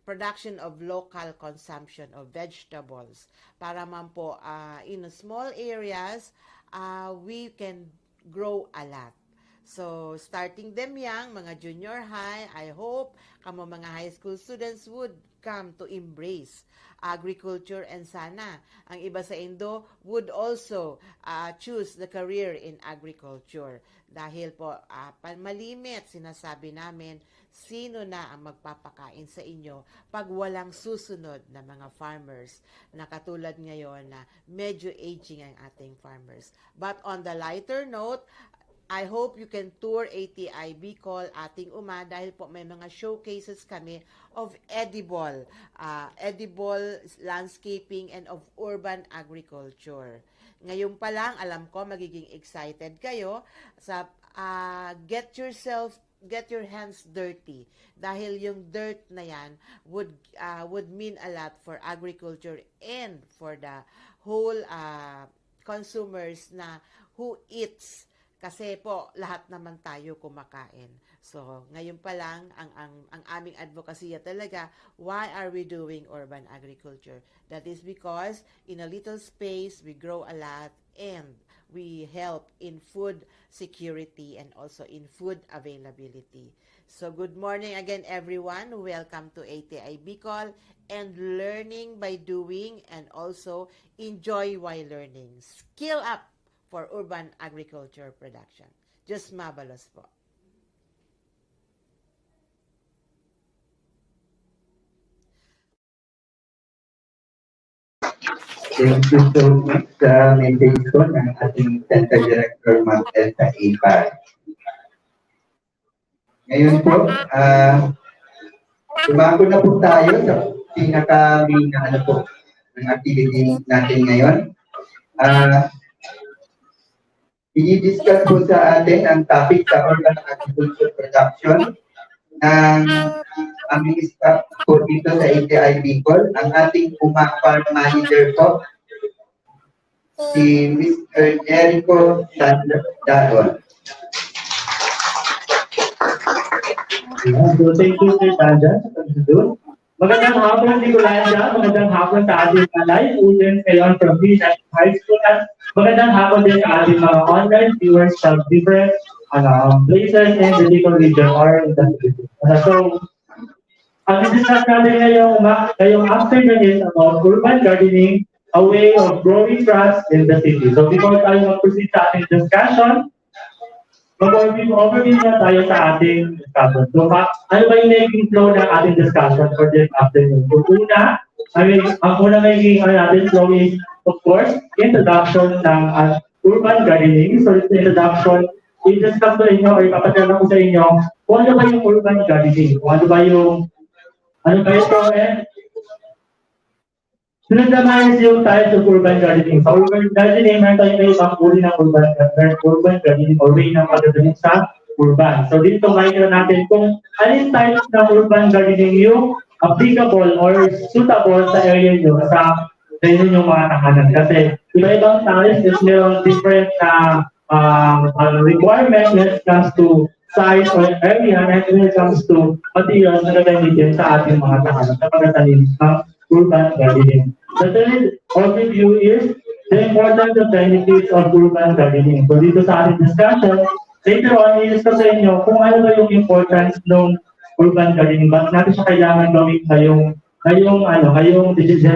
production of local consumption of vegetables. Para man po, in small areas, we can grow a lot. So, starting them young, mga junior high, I hope kamo mga high school students would come to embrace agriculture, and sana ang iba sa Indo would also choose the career in agriculture. Dahil po, malimit, sinasabi namin, sino na ang magpapakain sa inyo pag walang susunod na mga farmers na katulad ngayon na medyo aging ang ating farmers. But on the lighter note, I hope you can tour ATI Bicol ating dahil po may mga showcases kami of edible landscaping and of urban agriculture. Ngayon pa lang, alam ko magiging excited kayo sa get your hands dirty dahil yung dirt na yan would mean a lot for agriculture and for the whole consumers na who eats. Kasi po, lahat naman tayo kumakain. So, ngayon pa lang, ang aming advokasya talaga, why are we doing urban agriculture? That is because in a little space, we grow a lot and we help in food security and also in food availability. So, good morning again, everyone. Welcome to ATI Bicol and learning by doing and also enjoy while learning. Skill up for urban agriculture production. Just mabalos po. Thank you so much sa message ko ng ating Center Director, Ma'am Elsa Ibar. Ngayon po, tumago na po tayo sa pinaka-main na ng activity natin ngayon. I-discuss po sa atin ang topic sa urban agriculture production ng aming staff po dito sa ATI Bicol. Ang ating farm manager po, si Mr. Jericho Dagon. So, thank you, Sir Tanja, sa pagdudun. Magandang hapon, Nicolanda. Magandang hapon sa ating live audience ngayon from Vision High School. At magandang hapon din sa ating mga online viewers from different places in the Bicol region or in the Philippines. So, ang discuss natin ngayong afternoon is about urban gardening, a way of growing crops in the city. So, before tayo mag-proceed sa ating discussion, mag-overview na tayo sa ating discussion. So, ano ba yung naging flow ng ating discussion for this afternoon? So, ang unang naging natin flow is, of course, introduction ng urban gardening. So, it's introduction, i-discuss ko inyo or ipapatala ko sa inyo kung ano ba yung urban gardening, kung ano ba ito, sunod naman is yung types of urban gardening. Sa urban gardening, meron tayong may ibang uri ng urban gardening or way ng pagdadaling sa urban. So dito makikita natin kung alin types ng urban gardening yung applicable or suitable sa area nyo, sa inyong mga tahanan. Kasi iba-ibang types is meron different requirements when it comes to size or area and when it comes to materials na gagamitin sa ating mga tahanan sa pagdadaling ng urban gardening. The third overview is the importance and benefits of urban gardening. So dito sa ating discussion, later on, i-discuss sa inyo kung ano ba yung importance ng urban gardening. Bakit natin siya kailangan gawin ngayong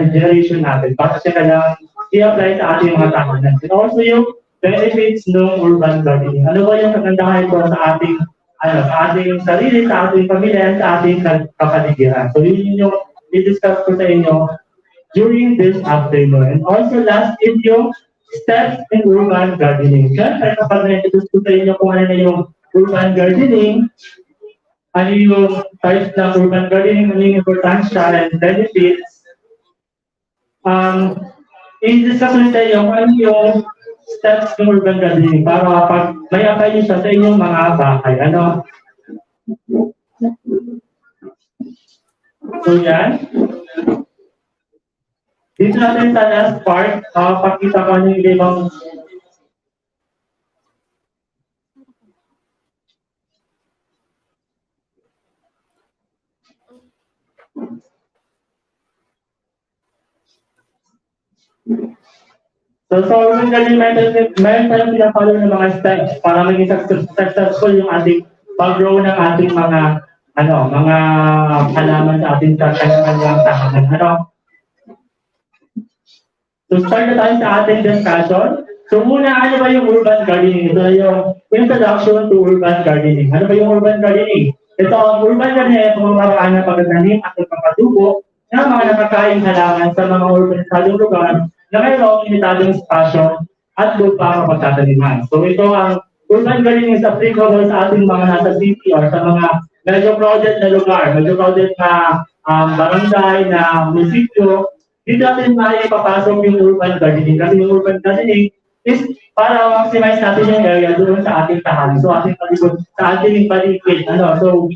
generation natin? Bakit siya kailangan i-apply sa ating mga tahanan? And also yung benefits ng urban gardening. Ano ba yung kagandahan ito sa ating sarili, sa ating pamilya, sa ating kapaligiran? So yun yung i-discuss ko sa inyo during this afternoon. And also last is yung steps in urban gardening. Siyempre, kapag na-introduce ko sa inyo kung ano na yung urban gardening, ano yung types ng urban gardening, ano yung importansya and benefits, i-discuss ko sa inyo kung ano yung steps ng urban gardening para kapag may apply nyo siya sa inyong mga bahay. So yan. Dito natin sa last part, pakita ko ano yung ibang So urban gardening meron tayong pinapalo ng mga steps para maging successful yung ating pag-grow ng ating mga mga halaman sa ating kanyang tahanan. So start na tayo sa ating discussion. So muna, ano ba yung urban gardening? Ito yung introduction to urban gardening. Ano ba yung urban gardening? Ito ang urban gardening ay pamamaraan ng pagtatanim at pagpapatubo ng mga nakakaing halaman sa mga urbanisadong lugar na mayroong limitadong espasyo at lupa ang pagtataniman. So ito ang urban gardening is applicable sa ating mga nasa city or sa mga medyo crowded na lugar, medyo crowded na barangay, na munisipyo. Dito natin maipapasok yung urban gardening. Kasi yung urban gardening is para maximize natin yung area doon sa ating tahanan. So ating paligid, sa ating paligid. So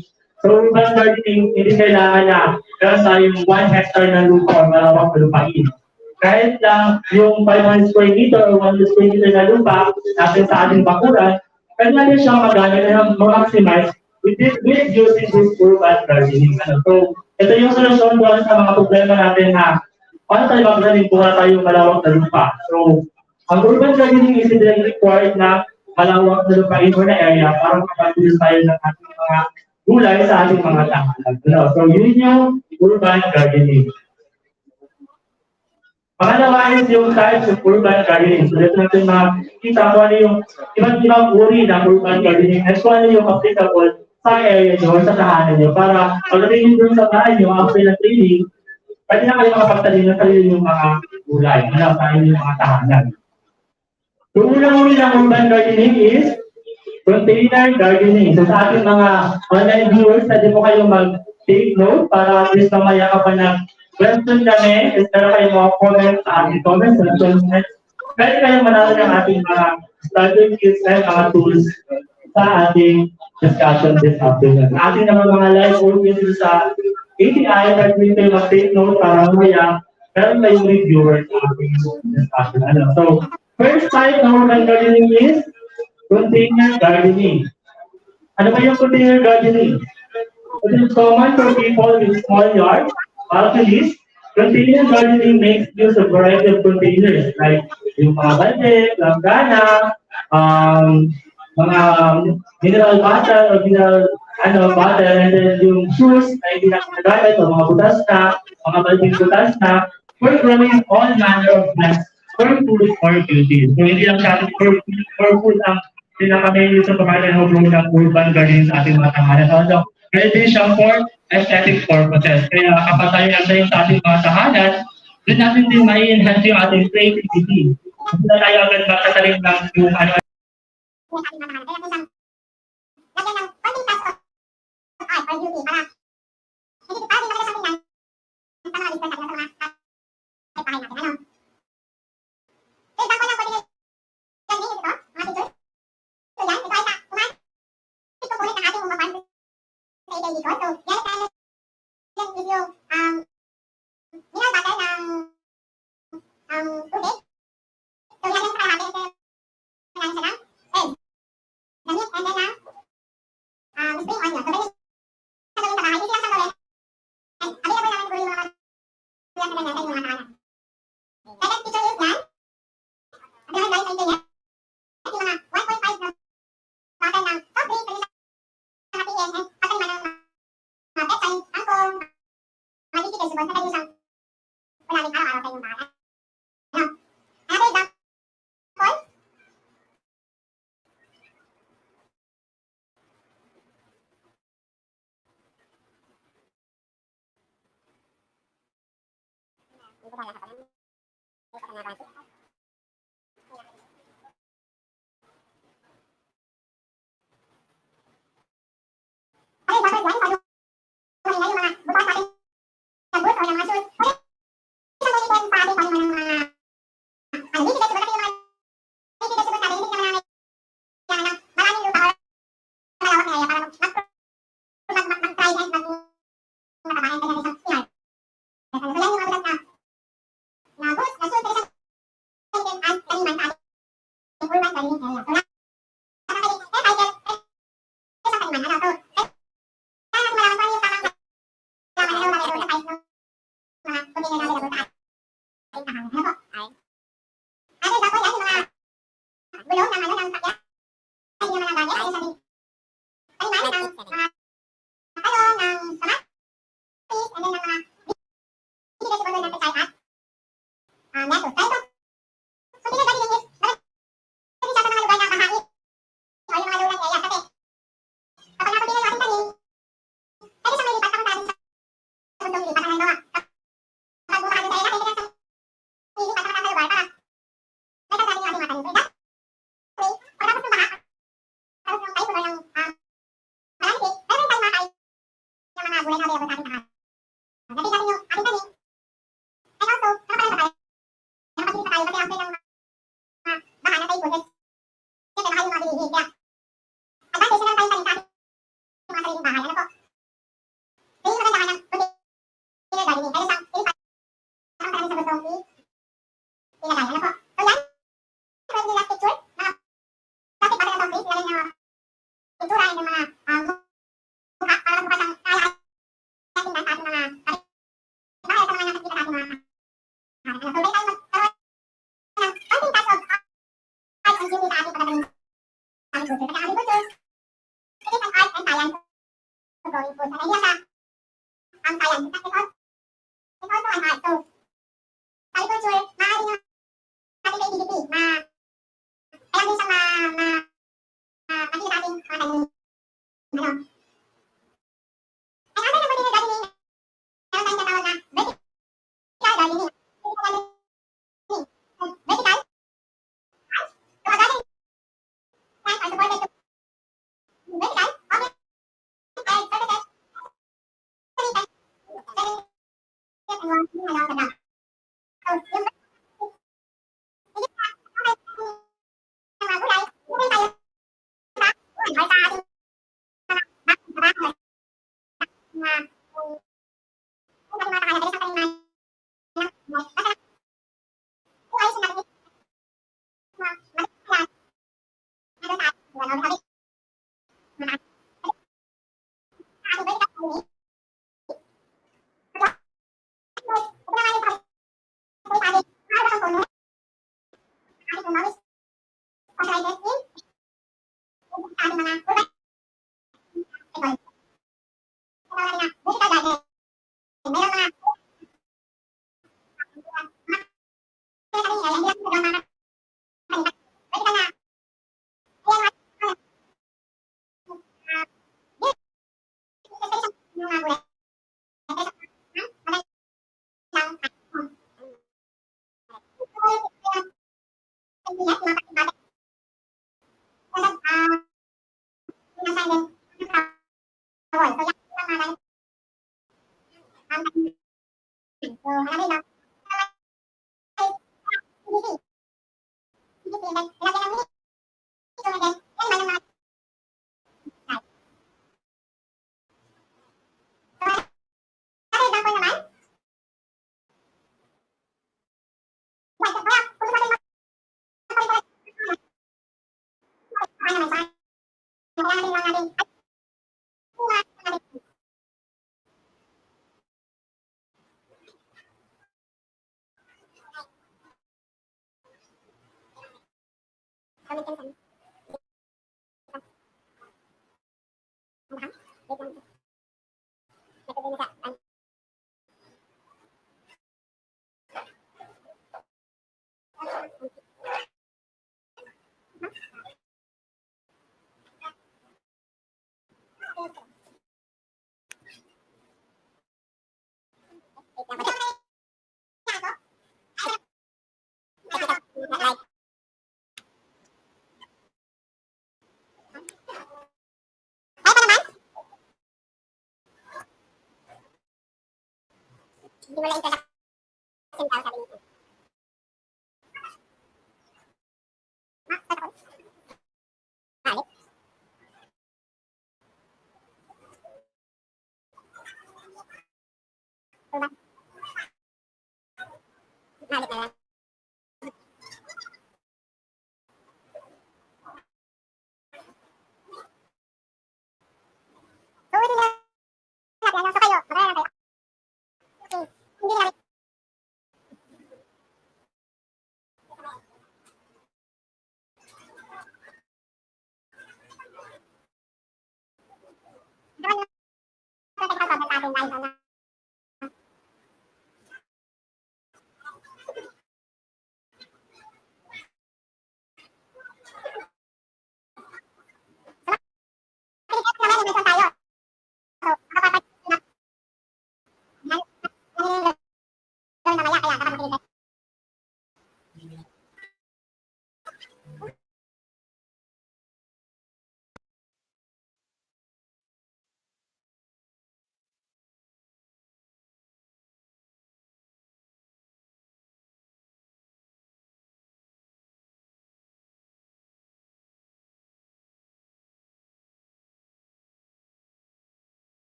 urban gardening, hindi kailangan na meron tayong 1 hectare ng lupa o malawak na lupain. Kahit lang yung 500 square meter o 100 square meter na lupa natin sa ating bakuran, pwede natin siyang magamit na ma-maximize with using this urban gardening. So, ito yung solusyon doon sa mga problema natin na paano tayo magagaling kung wala tayong malawak na lupa. So, ang urban gardening is hindi required na malawak na lupain or na area para makapag-use tayo ng ating mga gulay sa ating mga tahanan. So, yun yung urban gardening. Pangalawa is yung types of urban gardening. So, dito natin makikita kung ano yung iba't ibang uri ng urban gardening at kung ano yung applicable sa area nyo, sa tahanan nyo, para pagdating nyo dun sa bahay nyo, after ng training, pwede na kayo makapagtanim na kayo yung mga gulay, tayo yung mga tahanan. So, unang uri ng urban gardening is container gardening. So, sa ating mga online viewers, pwede mo kayong mag-take note para at least mamaya ka pa ng question kami, is meron kayong mga comments sa ating comments, pwede kayong manalo ng ating mga starting kits and mga tools sa ating discussion this afternoon. Ating naman mga live audience sa ATI, pwede kayo mag-take note para mamaya meron kayong reviewers sa ating discussion. So, first type ng urban gardening is container gardening. Ano ba yung container gardening? It is common for people with small yards. Balconies. Container gardening makes use of variety of containers like yung mga balde, langgana, mga mineral bottle or mineral bottle, and then yung shoes na hindi na ginagamit o mga butas na, mga balding butas na, for growing all manner of plants for food or beauty. So hindi lang siya for food ang pinaka-main sa pamamagitan ng urban gardening sa ating mga tahanan. So, pwede siya for aesthetic purposes. Kaya kapag tayo nasa sa ating mga tahanan, doon natin din mai-enhance yung ating creativity. Hindi na tayo agad makatalim ng yung ano.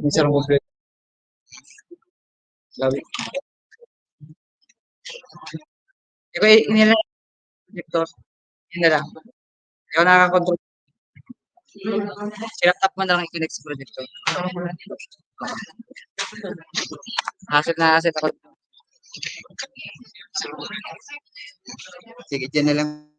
Minsan ang complete. Lawi. Ikaw, inila projector. Yun na lang. Ikaw nakaka-control. Sinatap mo na lang i-connect sa projector. Asset ako. Sige, dyan na lang.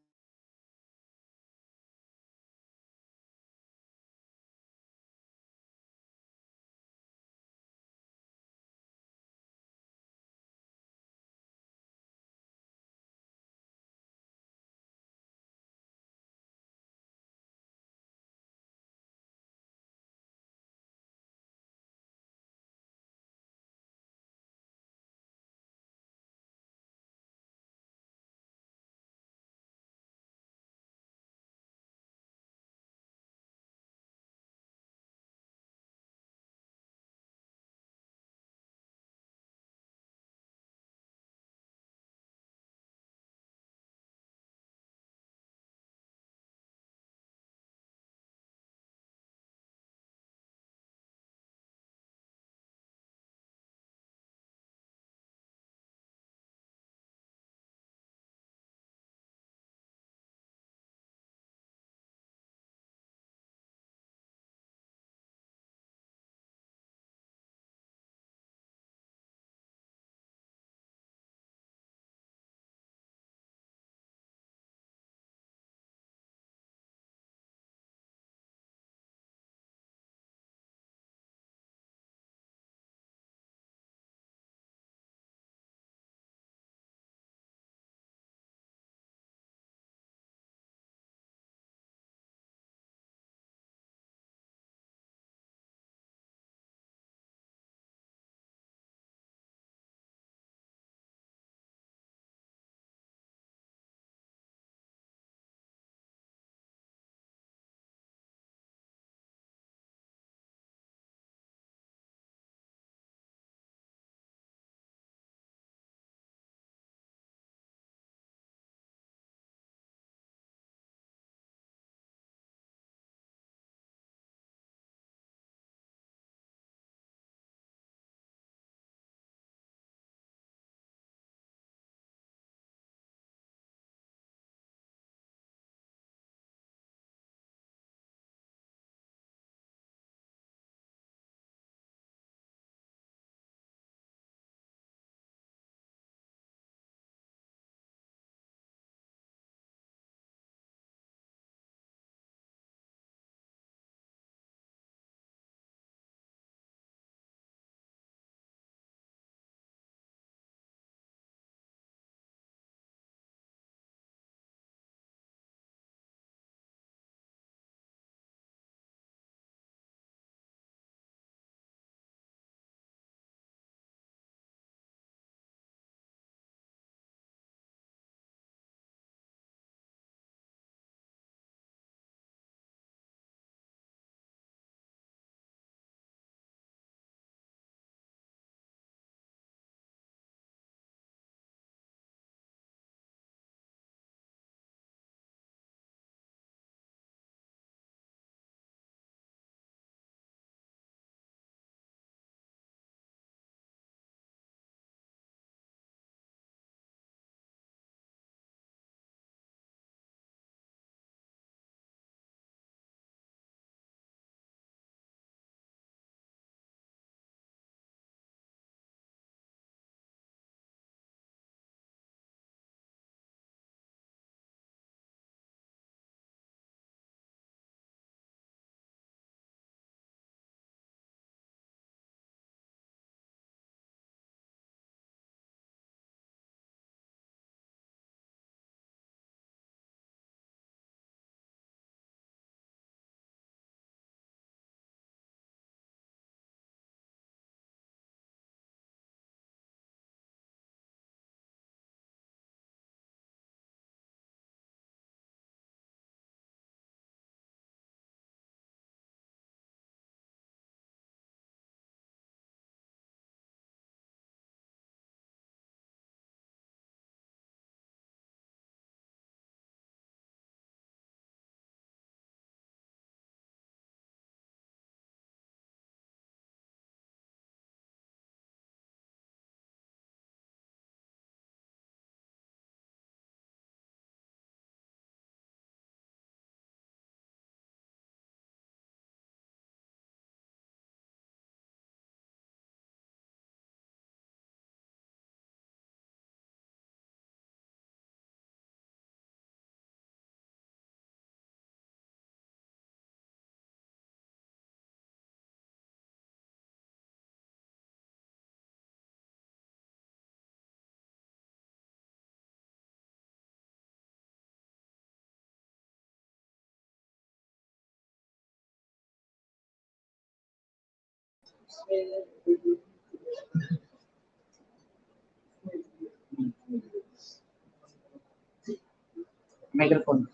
Microphone.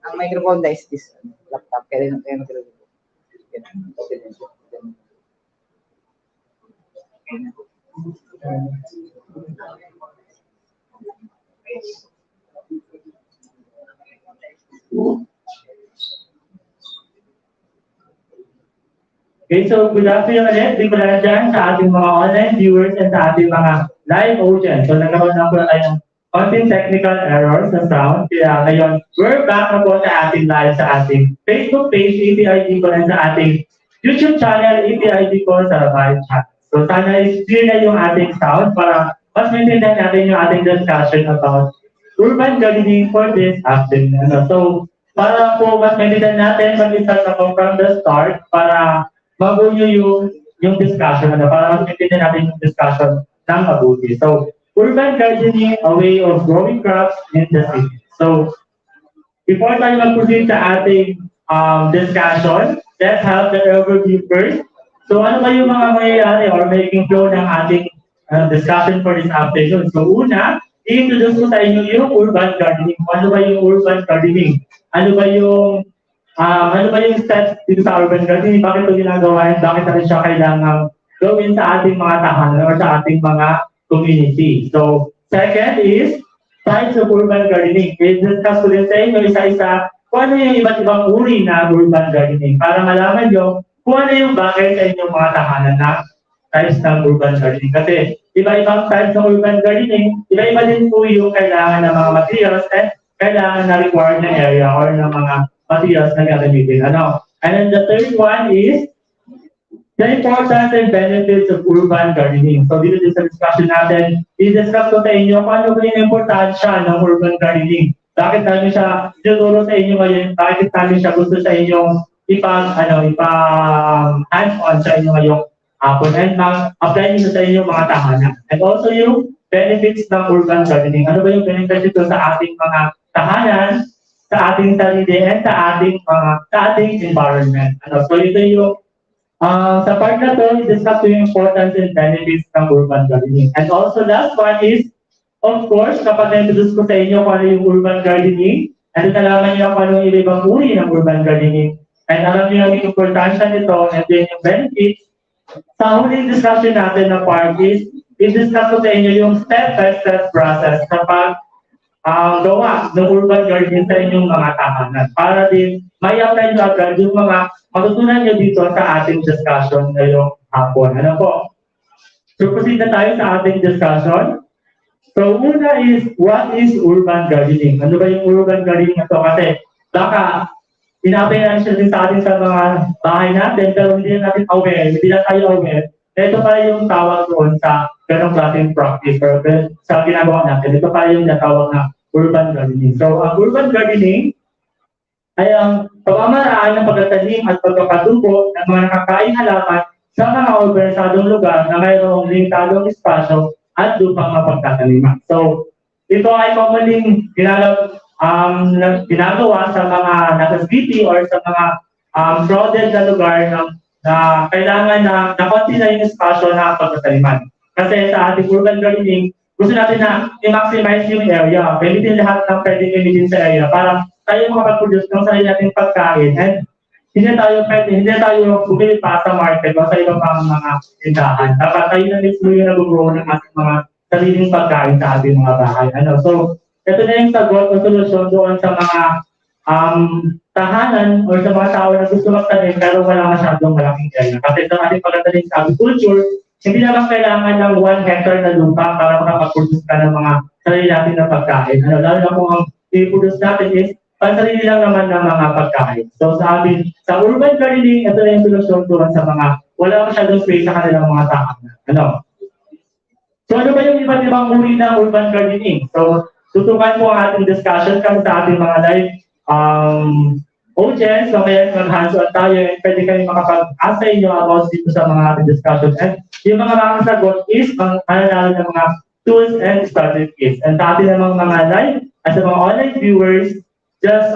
Ang microphone na is this laptop. Kaya rin ang microphone. Okay, so good afternoon ulit. Di ko na dyan sa ating mga online viewers and sa ating mga live audience. So nagkaroon na po tayo ng konting technical errors sa sound. Kaya ngayon, we're back na po sa ating live sa ating Facebook page, APID ko rin sa ating YouTube channel, APID ko sa live chat. So sana is clear na yung ating sound para mas maintindihan natin yung ating discussion about urban gardening for this afternoon. So para po mas maintindihan natin, mag-start na po from the start para mabuo yung discussion, para mas maintindihan natin yung discussion ng mabuti. So, urban gardening, a way of growing crops in the city. So, before tayo mag-proceed sa ating discussion, let's have the overview first. So, ano ba yung mga mangyayari or making flow ng ating discussion for this afternoon? So, una, i-introduce ko sa inyo yung urban gardening. Ano ba yung urban gardening? Ano ba yung steps dito sa urban gardening? Bakit ito ginagawa at bakit natin siya kailangan gawin sa ating mga tahanan or sa ating mga community? So, second is types of urban gardening. I-discuss ko din sa inyo isa-isa kung ano yung iba't ibang uri na urban gardening para malaman nyo kung ano yung bakit sa inyong mga tahanan na types ng urban gardening. Kasi iba-ibang types ng urban gardening, iba-iba din po yung kailangan ng mga materials at kailangan na required na area or ng mga materials na gagamitin. And then the third one is the importance and benefits of urban gardening. So dito sa discussion natin, i-discuss ko sa inyo kung ano ba yung importansya ng urban gardening. Bakit namin siya tinuturo sa inyo ngayon? Bakit namin siya gusto sa inyong hands-on sa inyo ngayong hapon and apply nyo sa inyong mga tahanan. And also yung benefits ng urban gardening. Ano ba yung benefits ito sa ating mga tahanan, sa ating sarili, and sa ating environment. So ito yung sa part na to, i-discuss yung importance and benefits ng urban gardening. And also last one is, of course, kapag na-introduce ko sa inyo kung ano yung urban gardening, and nalaman niyo kung ano yung ibang uri ng urban gardening, and alam niyo yung importansya nito, and then yung benefits, sa huling discussion natin na part is, i-discuss ko sa inyo yung step-by-step process kapag gawa ng urban gardening sa inyong mga tahanan para din may apply nyo agad yung mga matutunan nyo dito sa ating discussion ngayong hapon. Ano po? So proceed na tayo sa ating discussion. So una is, what is urban gardening? Ano ba yung urban gardening na to? Kasi baka inapay na siya din sa atin sa mga bahay natin pero hindi na natin aware, hindi na tayo aware. Ito pala yung tawag doon sa ganong klaseng practice or sa ginagawa natin. Ito pala yung natawag na urban gardening. So, ang urban gardening ay ang pamamaraan ng pagtatanim at pagpapatubo ng mga nakakain halaman sa mga urbanizadong lugar na mayroong limitadong espasyo at lupang mapagtataniman. So, ito ay commonly ginagawa sa mga nasa city or sa mga crowded na lugar na kailangan na konti na yung espasyo na pagtataniman. Kasi sa ating urban gardening, gusto natin na i-maximize yung area. Gamitin lahat ng pwedeng gamitin sa area para tayo makapag-produce ng sarili nating pagkain. And hindi tayo bumili pa sa market o sa ibang mga tindahan. Dapat tayo na mismo yung nag-grow ng ating mga sariling pagkain sa ating mga bahay. So, ito na yung sagot o solusyon doon sa mga tahanan o sa mga tao na gusto magtanim pero wala masyadong malaking area. Kasi sa ating pagtatanim sa agriculture, hindi naman kailangan ng 1 hectare na lupa para makapag-produce ka ng mga sarili natin na pagkain. Lalo na kung ang i-produce natin is pansarili lang naman ng mga pagkain. So sa urban gardening, ito na yung solusyon doon sa mga wala masyadong space sa kanilang mga tahanan. So ano ba yung iba't ibang uri ng urban gardening? So tutukan po ang ating discussion kami sa ating mga live audience, so kaya mag-hands-on tayo and pwede kayo makapag-asa inyo about dito sa mga ating discussion. And yung mga sagot is mananalo ng mga tools and starter kits. And sa ating namang mga live, at sa mga online viewers, just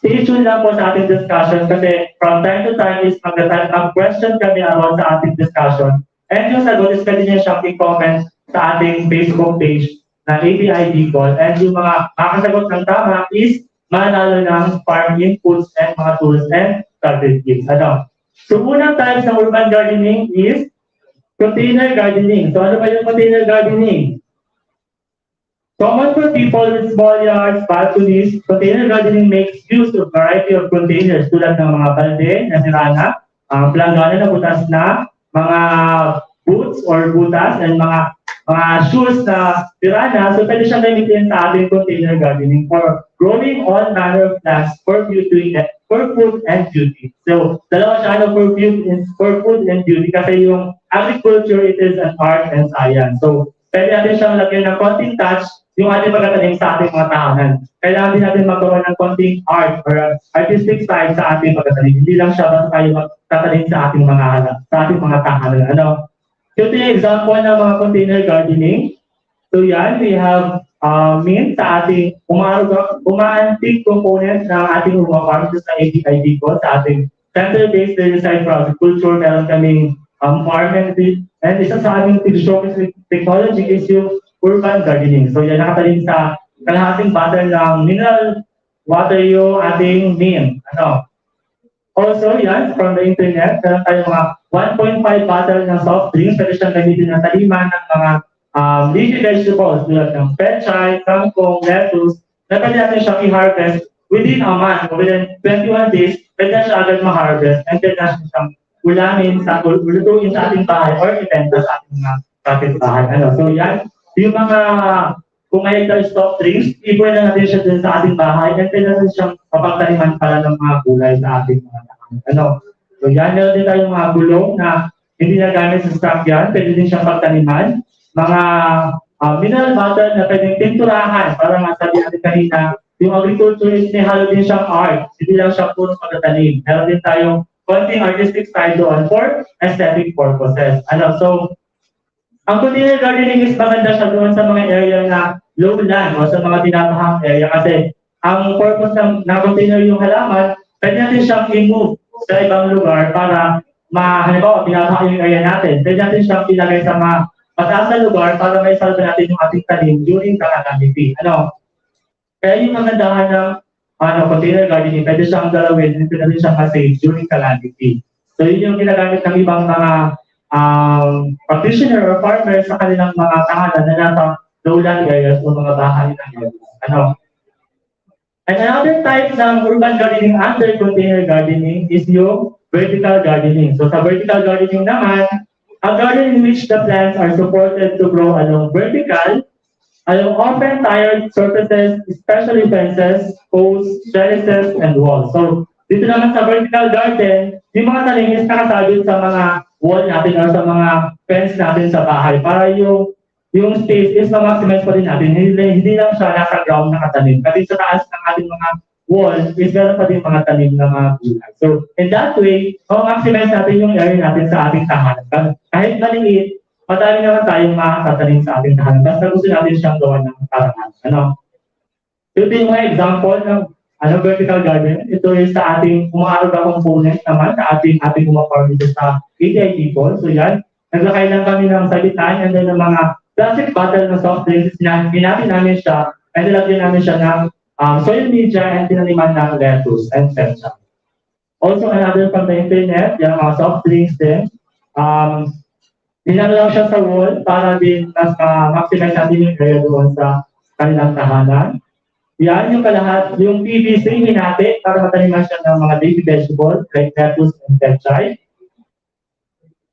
stay tuned lang po sa ating discussion kasi from time to time is mag-question kami about sa ating discussion. And yung sagot is pwede niyo siyang i-comment sa ating Facebook page na ABI Bicol. And yung mga makasagot ng tama is manalo ng farm inputs and mga tools and strategies. Ano? So, unang types ng urban gardening is container gardening. So, ano ba yung container gardening? Common for people with small yards, balconies, container gardening makes use of variety of containers tulad ng mga balde na sirana, planggana na butas na, mga boots or butas, and mga shoes na sirana. So, pwede siyang gamitin sa ating container gardening for growing all manner of plants for food and beauty. So, dalawa siya for food and beauty kasi yung agriculture, it is an art and science. So, pwede natin siyang lagyan ng konting touch yung ating pagtatanim sa ating mga tahanan. Kailangan din natin magkaroon ng konting art or artistic side sa ating pagtatanim. Hindi lang siya basta tayo magtatanim sa ating mga tahanan. Ano? So, ito yung example ng mga container gardening. So, yan, we have mint sa ating umaantig component ng ating Uma Farm sa ABI Bicol, sa ating center-based design for agriculture. Meron kaming farm and isa sa aming technology is yung urban gardening. So, yan nakatalim sa kalahating bottle ng mineral water yung ating mint. Ano? Also, yan, from the internet, meron tayo mga 1.5 bottle ng soft drinks. Pwede siyang gamitin ng taliman ng mga leafy vegetables tulad ng pechay, kangkong, lettuce, na pwede natin siyang i-harvest within a month, within 21 days, pwede na siya agad ma-harvest and pwede na siyang ulamin ulutuin sa ating bahay or ibenta sa ating mga kapitbahay. Ano? So, yan. Yung mga, kung may stock drinks, i-pour na natin siya dun sa ating bahay and pwede natin siyang mapagtaniman para ng mga gulay sa ating mga tahanan. Ano? So yan, meron din tayong mga gulong na hindi na gamit sa stock yan, pwede din siyang pagtaniman. Mga mineral water na pwedeng pinturahan para masabi natin kanina, yung agriculture is may halo din siyang art, hindi lang siya puro pagtatanim. Meron din tayong konting artistic side doon for aesthetic purposes. Ano? So, ang container gardening is maganda siya doon sa mga area na lowland o sa mga tinatahang area kasi ang purpose ng container yung halaman, pwede natin siyang i-move sa ibang lugar para halimbawa, tinatahang yung area natin. Pwede natin siyang ilagay sa mga mataas na lugar para may salva natin yung ating tanim during the calamity. Ano? Kaya yung magandahan ng container gardening, pwede siyang galawin, pwede natin siyang ma-save during calamity. So yun yung ginagamit ng ibang mga practitioner or farmers sa kanilang mga tahanan na nasa lowland areas o mga bahay na yun. Ano? And another type ng urban gardening under container gardening is yung vertical gardening. So sa vertical gardening naman, a garden in which the plants are supported to grow along often tired surfaces, especially fences, posts, trellises, and walls. So dito naman sa vertical garden, yung mga tanim is nakasabit sa mga wall natin or sa mga fence natin sa bahay para yung space is ma-maximize pa rin natin. Hindi lang siya nasa ground nakatanim. Kasi sa taas ng ating mga wall is meron pa din mga tanim na mga gulay. So, in that way, ma-maximize natin yung area natin sa ating tahanan. Kahit maliit, madami naman tayong makakatanim sa ating tahanan. Basta gusto natin siyang gawa ng paraan. Ano? Ito yung mga example ng vertical garden. Ito is sa ating umaarga component naman sa ating umafarm dito sa ABI Bicol. So yan, naglakay lang kami ng sabitan and then ng mga plastic bottle na soft drinks, pinapin namin siya and nilagyan namin siya ng soil media and tinaniman ng lettuce and pechay. Also another from the internet, yung mga soft drinks din. Dinala lang siya sa wall para din mas maximize natin yung area doon sa kanilang tahanan. Yan, yung PVC hinati para mataniman siya ng mga leafy vegetables like lettuce and pechay.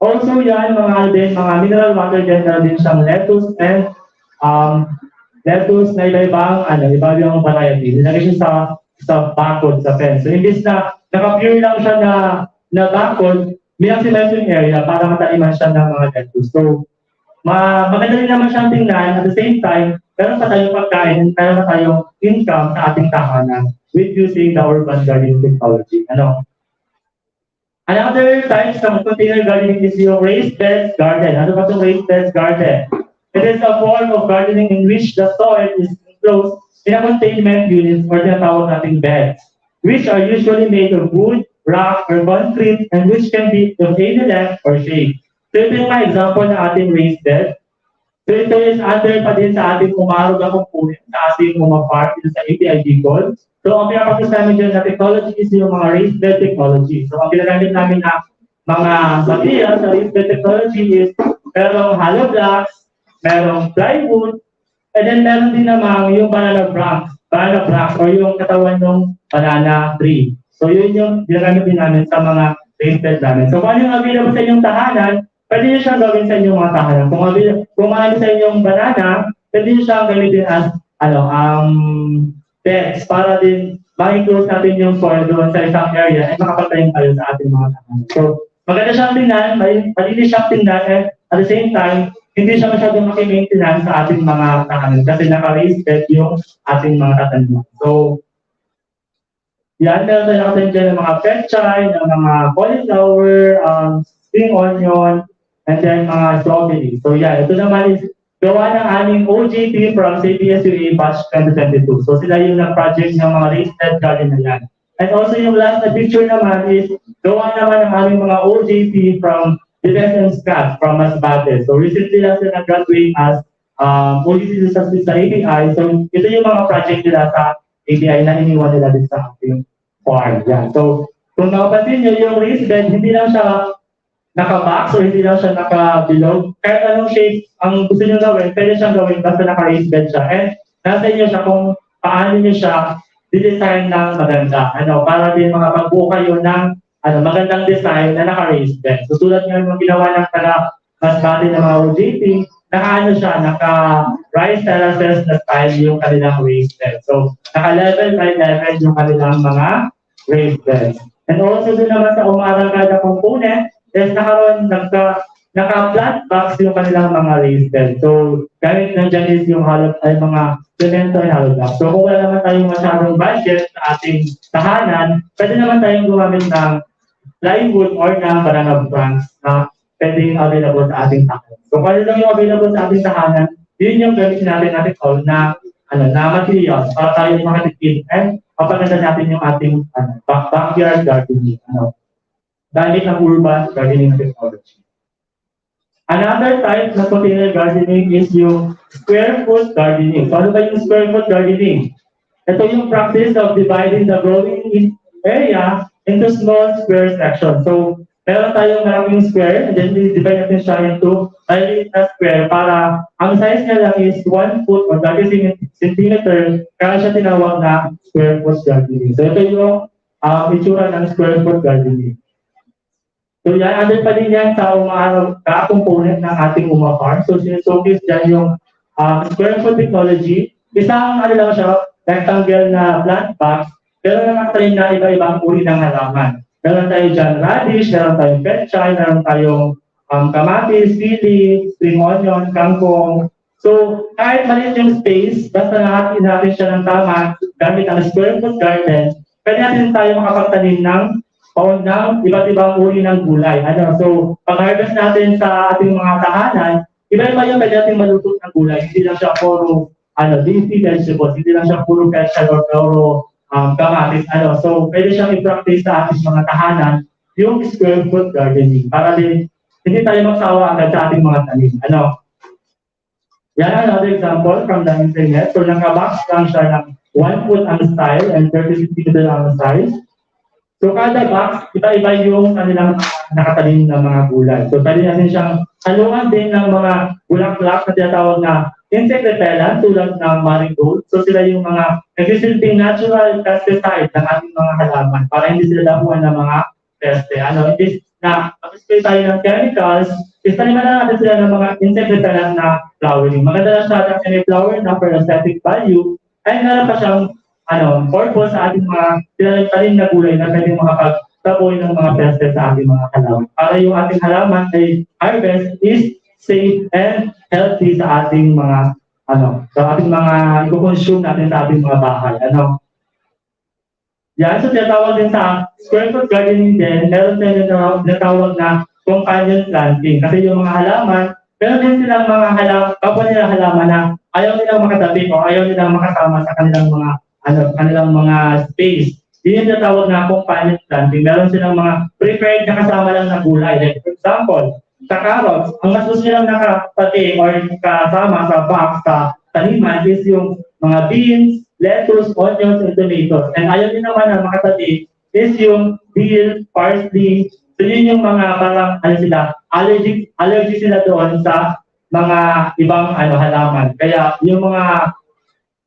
Also yan, mga mineral water dyan na din siyang lettuce and lettuce na iba-ibang variety. Nilagay siya sa bakod, sa fence. So imbis na naka-pure lang siya na bakod, minmaximize yung area para mataniman siya ng mga lettuce. So, maganda rin naman siyang tingnan at the same time, meron pa tayong pagkain, meron pa tayong income sa ating tahanan with using the urban gardening technology. Ano? Another type ng container gardening is yung raised beds garden. Ano ba itong raised beds garden? It is a form of gardening in which the soil is enclosed in a containment unit or tinatawag nating beds. which are usually made of wood, rock, or concrete, and which can be of any length or shape. So ito yung mga example ng ating raised bed. So ito is under pa din sa ating umarog na component sa ating part dito sa API Bicol. So ang pinapakita namin dyan na technology is yung mga raised bed technology. So ang ginagamit namin na mga material sa raised bed technology is merong hollow blocks, merong plywood, and then meron din naman yung banana branch or yung katawan ng banana tree. So yun yung ginagamit din namin sa mga raised bed namin. So kung ano yung available sa inyong tahanan, pwede nyo siyang gawin sa inyong mga tahanan. Kung marami sa inyong banana, pwede nyo siyang gamitin as beds para din ma-enclose natin yung soil doon sa isang area at makapatayin tayo sa ating mga tahanan. So maganda siyang tingnan, malinis siyang tingnan, and at the same time, hindi siya masyadong maki-maintenance sa ating mga tahanan kasi naka-raised bed yung ating mga tatanim. So, yan, meron tayo nakatanim dyan ng mga pechay, ng mga cauliflower, spring onion, and then mga strawberry. So, yan, ito naman is gawa ng aming OJT from CPSUA Batch 2022. So, sila yung nag-project ng mga raised bed garden na yan. And also, yung last na picture naman is gawa naman ng aming mga OJT from Defense and Scratch from Masbate. So, recently lang sila nag-graduate as OJT sa API. So, ito yung mga project nila sa API na iniwan nila din sa ating farm. Yan. So, kung napapansin nyo, yung raised bed, hindi lang siya naka-box or hindi lang siya naka-bilog. Kahit anong shape ang gusto nyo gawin, pwede siyang gawin basta naka-raised bed siya. And nasa inyo siya kung paano nyo siya didesign ng maganda. Para din makapagbuo kayo ng magandang design na naka-raised bed. So tulad nga yung ginawa ng Masbate ng mga OJT, naka-rise terraces na style yung kanilang raised bed. So naka-level by level yung kanilang mga raised bed. And also din naman sa umaragada component, is naka-flat box yung kanilang mga raised bed. So gamit na dyan is yung mga cemento and hollow block. So kung wala naman tayong masyadong budget sa ating tahanan, pwede naman tayong gumamit ng plywood or ng banana branch na pwedeng available sa ating tahanan. So kung ano lang yung available sa ating tahanan, yun yung gamitin natin all na materials para tayo makatipid and mapaganda natin yung ating backyard gardening. Gamit ng urban gardening technology. Another type ng container gardening is yung square foot gardening. So ano ba yung square foot gardening? Ito yung practice of dividing the growing area into small square sections. So meron tayong maraming square and then divide natin siya into maliit na square para ang size niya lang is 1 foot or 30 centimeter kaya siya tinawag na square foot gardening. So ito yung itsura ng square foot gardening. So yan, under pa din yan sa component ng ating farm. So sinusokis dyan yung square foot technology. Isang lang siya, rectangle na plant box, pero nakatalim na iba-ibang uri ng halaman. Meron tayo dyan radish, meron tayong pechay, meron tayong kamatis, sili, spring onion, kangkong. So kahit maliit yung space, basta natin siya ng tama, gamit ang square foot garden, pwede natin tayo makapagtanim ng iba't ibang uri ng gulay. So, pag-harvest natin sa ating mga tahanan, iba-iba yung pwede natin maluto ng gulay. Hindi lang siya puro leafy vegetables, hindi lang siya puro pechay or puro kamatis. So, pwede siyang i-practice sa ating mga tahanan yung square foot gardening para din hindi tayo magsawa agad sa ating mga tanim. Yan another example from the internet. So, naka-box lang siya ng 1 foot ang style and 30 cm ang size. So kada box, iba-iba yung kanilang nakatanim na mga gulay. So pwede natin siyang haluan din ng mga bulaklak na tinatawag na insect repellent tulad ng marigold. So sila yung mga nagsisilbing natural pesticide ng ating mga halaman para hindi sila dapuan ng mga peste. Imbis na mag-spray tayo ng chemicals, istaniman na natin sila ng mga insect repellent na flowering. Maganda na siya ng any flower na for aesthetic value ay meron pa siyang purpose sa ating mga tinatanim na gulay na pwedeng makapagtaboy ng mga peste sa ating mga halaman. Para yung ating halaman ay harvest is safe and healthy sa ating mga sa ating mga i-consume natin sa ating mga bahay. Yan, so tinatawag din sa square foot gardening din, meron din tinatawag na companion planting. Kasi yung mga halaman, meron din silang mga kapwa nilang halaman na ayaw nilang makatabi o ayaw nilang makasama sa kanilang mga space. yun yung tinatawag na companion planting. Meron silang mga prepared na kasama lang na gulay. Like, for example, sa carrots, ang mas gusto nilang nakapati or kasama sa box sa taniman is yung mga beans, lettuce, onions, and tomatoes. And ayaw din naman na makatati is yung dill, parsley. So yun yung mga parang allergic sila doon sa mga ibang halaman. Kaya yung mga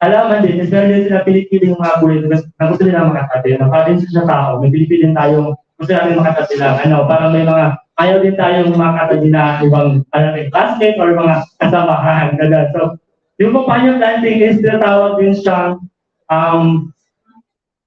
halaman din, is meron din sila pinipili yung mga gulay na gusto nila makatati. Para din sa tao, may pinipili tayong gusto natin makatati lang. Parang may mga ayaw din tayong makatati na ibang classmate or mga kasamahan. So, yung companion planting is tinatawag din siyang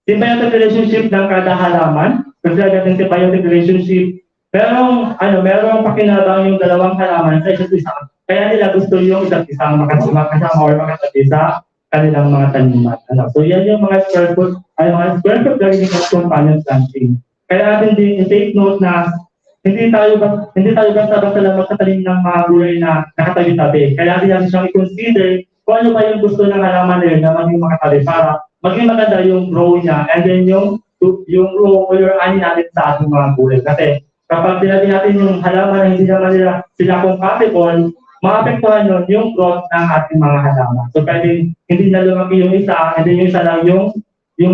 symbiotic relationship ng kada halaman. Kasi natin symbiotic relationship, merong pakinabang yung dalawang halaman sa isa't isa. Kaya nila gusto yung isa't isang makasama or makatati sa kanilang mga taniman. So yan yung mga square foot gardening at companion planting. Kaya natin din take note na hindi tayo basta lang magtatanim ng mga gulay na nakatabi-tabi. Kaya natin siyang i-consider kung ano ba yung gusto ng halaman na yun na maging makatabi para maging maganda yung grow niya and then yung row o yung ani natin sa ating mga gulay. Kasi kapag tinabi natin yung halaman na hindi naman sila compatible, maapektuhan yun yung growth ng ating mga halaman. So pwede hindi na lumaki yung isa and then yung isa lang yung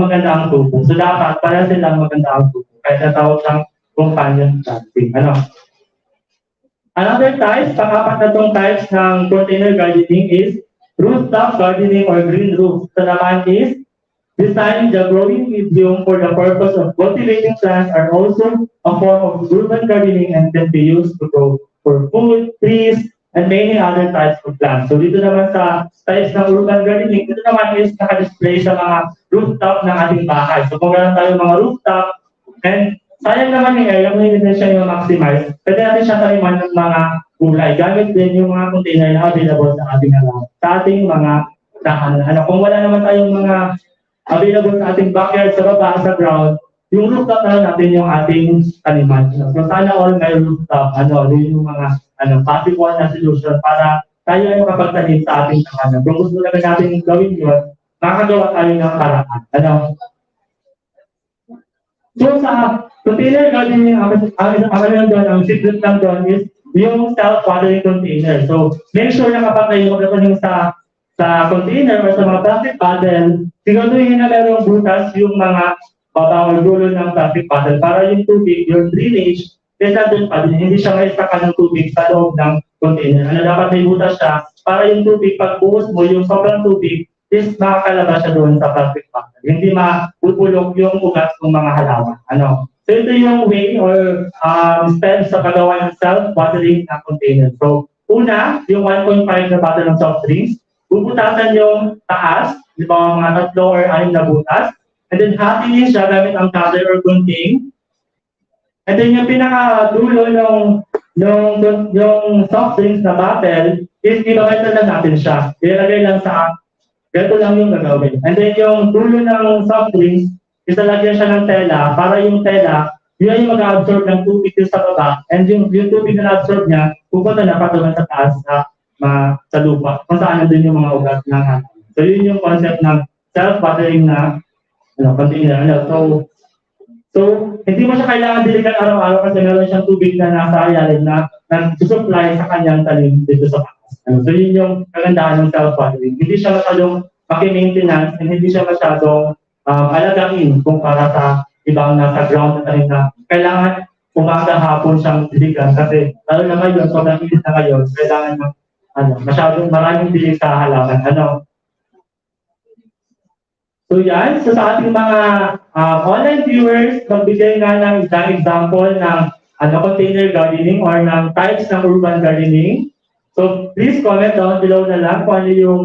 maganda ang tubo. So dapat para silang maganda ang tubo. Kaya natawag siyang companion planting. Another type, pang-apat na tong types ng container gardening is rooftop gardening or green roof. So naman is designing the growing medium for the purpose of cultivating plants are also a form of urban gardening and can be used to grow for food, trees, and many other types of plants. So dito naman sa types ng urban gardening, dito naman is naka-display sa mga rooftop ng ating bahay. So kung meron tayo mga rooftop, and sayang naman yung area, kung hindi din siya yung maximize, pwede natin siya taniman ng mga gulay. Gamit din yung mga container na available sa ating mga dahan. Kung wala naman tayong mga available sa ating backyard, sa baba, sa ground, yung rooftop na natin yung ating taniman. So sana all may rooftop, yung mga possible na solution para tayo ay makapagtanim sa ating tahanan. Kung gusto naman natin gawin yun, makakagawa tayo ng paraan. So sa container gardening, ang secret lang doon is yung self-watering container. So make sure na kapag kayo magkakaling sa container or sa mga plastic bottle, siguraduhin na merong butas yung mga baba or dulo ng plastic bottle para yung tubig, yung drainage, kesa doon pa din, hindi siya maistakan ng tubig sa loob ng container. Dapat may butas siya para yung tubig, pag buhos mo, yung sobrang tubig, is makakalabas siya doon sa plastic bottle. Hindi mapupulok yung ugat ng mga halaman. So ito yung way or steps sa paggawa ng self-watering na container. So una, yung 1.5 na bottle ng soft drinks, bubutasan yung taas, di ba mga 3 or 6 na butas, and then hatiin siya gamit ang cutter or gunting. And then yung pinaka-dulo yung soft drinks na bottle is ibabenta lang natin siya. Ilalagay lang sa ganito lang yung gagawin. And then yung dulo ng soft drinks, isalagyan siya ng tela para yung tela, yun yung mag-absorb ng tubig sa baba and yung tubig na na-absorb niya, pupunta na patungan sa taas sa lupa, kung saan nandun yung mga ugat ng halaman. So yun yung concept ng self-watering na container. So hindi mo siya kailangan diligan araw-araw kasi meron siyang tubig na nasa ilalim na nag-supply sa kanyang talim dito sa taas. So yun yung kagandahan ng self-watering. Hindi siya masyadong maki-maintenance and hindi siya masyadong alagain kumpara sa ibang nasa ground na talim na kailangan umaga hapon siyang diligan kasi lalo na ngayon, sobrang init na ngayon, kailangan masyadong maraming dilig sa halaman. So yan, so sa ating mga online viewers, magbigay nga ng isang example ng container gardening or ng types ng urban gardening. So please comment down below na lang kung ano yung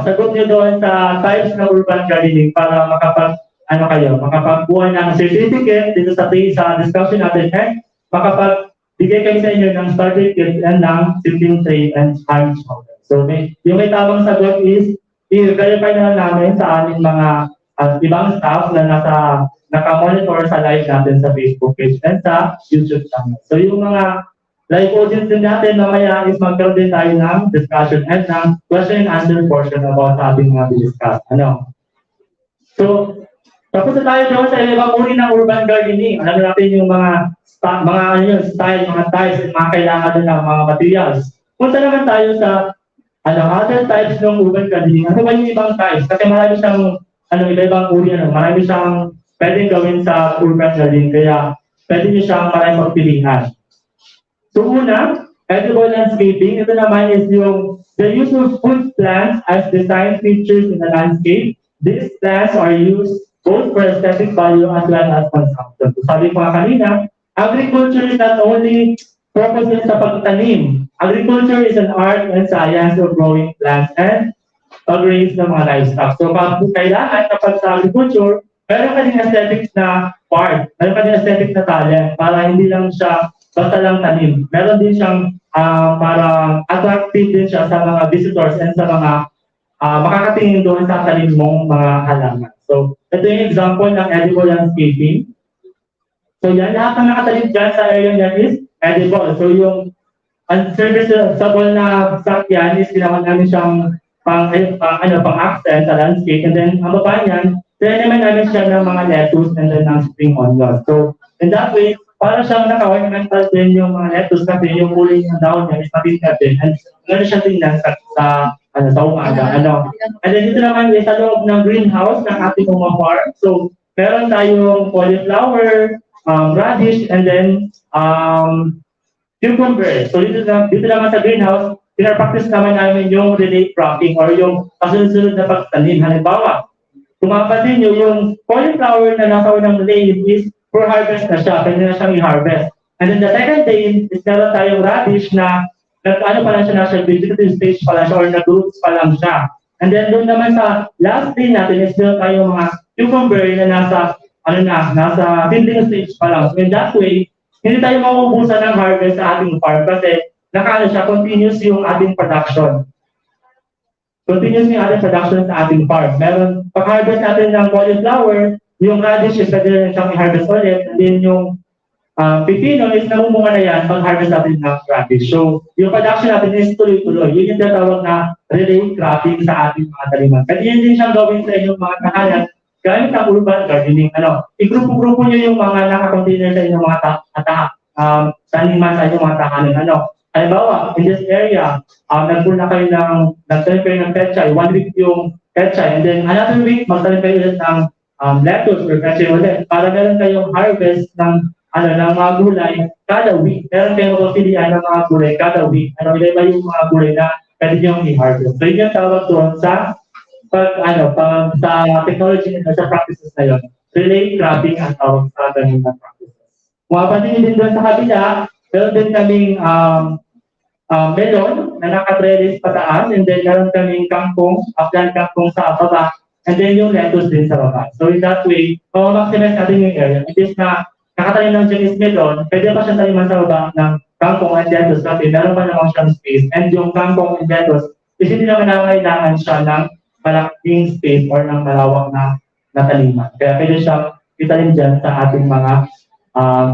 sagot nyo doon sa types ng urban gardening para makapagbuha ng certificate dito sa discussion natin and makapagbigay kayo sa inyo ng starter kit and ng sifting tray and hand shovel. So yung may tamang sagot is i-verify na namin sa aming mga ibang staff na naka-monitor sa live natin sa Facebook page and sa YouTube channel. So yung mga live audience din natin mamaya is magkaroon din tayo ng discussion and ng question and answer portion about sa ating mga discuss. So Tapos na tayo doon sa ibang uri ng urban gardening. Alam natin yung mga style, mga types, at mga kailangan din ng mga materials. Punta naman tayo sa other types ng urban gardening. Ano ba yung ibang types? Kasi marami siyang iba-ibang uri, marami siyang pwedeng gawin sa urban gardening. Kaya pwede niyo siyang maraming magpilihan. So una, edible landscaping. Ito naman is the use of food plants as design features in the landscape. These plants are used both for aesthetic value as well as consumption. So, sabi ko nga kanina, agriculture is not only focused sa pagtanim. Agriculture is an art and science of growing plants and pag-raise ng mga livestock. So, kailangan kapag sa agriculture, meron ka din aesthetic na part, meron ka din aesthetic na talent para hindi lang siya basta lang tanim. Meron din siyang para attractive din siya sa mga visitors and sa mga makakatingin doon sa tanim mong mga halaman. So, ito yung example ng edible landscaping. So, yan, lahat ng nakatalim dyan sa area niya is edible. So, yung unserviceable na sakyan is ginawa namin siyang pang-accent sa landscape. And then, ang baba niyan, naman namin siya ng mga lettuce and then ng spring onion. So, in that way, para siyang naka-ornamental din yung mga lettuce kasi yung kulay ng daon niya is matinta din. And gano'n siya tingnan sa umaga. And then dito naman is sa loob ng greenhouse ng ating mga farm. So, meron tayong cauliflower, radish, and then cucumber. So, dito naman sa greenhouse, pinapractice naman namin yung relay cropping or yung kasunod-sunod na pagtanim. Halimbawa, kung mapapansin nyo, yung cauliflower na nasa unang lane is for harvest na siya, pwede na siyang i-harvest. And then the second day is meron tayong radish na pa lang siya, nasa vegetative stage pa lang siya or nag-roots pa lang siya. And then doon naman sa last day natin is meron tayong mga cucumber na nasa building stage pa lang. So in that way, hindi tayo mauubusan ng harvest sa ating farm kasi continuous yung ating production. Continuous yung ating production sa ating farm. Meron, pag-harvest natin ng cauliflower, yung radish is pwede rin siyang i-harvest ulit. And then yung pipino is namumunga na yan pag-harvest natin ng radish. So, yung production natin is tuloy-tuloy. Yun yung tinatawag na relay cropping sa ating mga taliman. Pwede yun din siyang gawin sa inyong mga tahanan gamit ang urban gardening. I-grupo-grupo nyo yung mga naka-container sa inyong mga taniman sa inyong mga tahanan. Halimbawa, in this area, nagpull na kayo nagtanim kayo ng pechay, 1 week yung pechay, and then another week, magtanim kayo ulit ng lettuce or pechay ulit, para meron kayong harvest ng mga gulay kada week. Meron kayong pagpilian ng mga gulay kada week. Iba yung mga gulay na pwede nyo i-harvest. So, yun yung tawag doon sa sa technology at sa practices na yun. Relay cropping ang tawag sa ganun na practices. Kung mapapansin din doon sa kabila, meron din kaming melon na nakatrellis pataas, and then meron kaming kangkong, afghan kangkong sa baba, and then yung lettuce din sa baba. So in that way, maximize natin yung area. It is na nakatanim ng Chinese melon, pwede pa siya taliman sa baba ng kangkong and lettuce kasi meron pa naman siyang space. And yung kangkong and lettuce, kasi hindi naman kailangan siya ng malaking space or ng malawak na taliman. Kaya pwede siyang italim dyan sa ating mga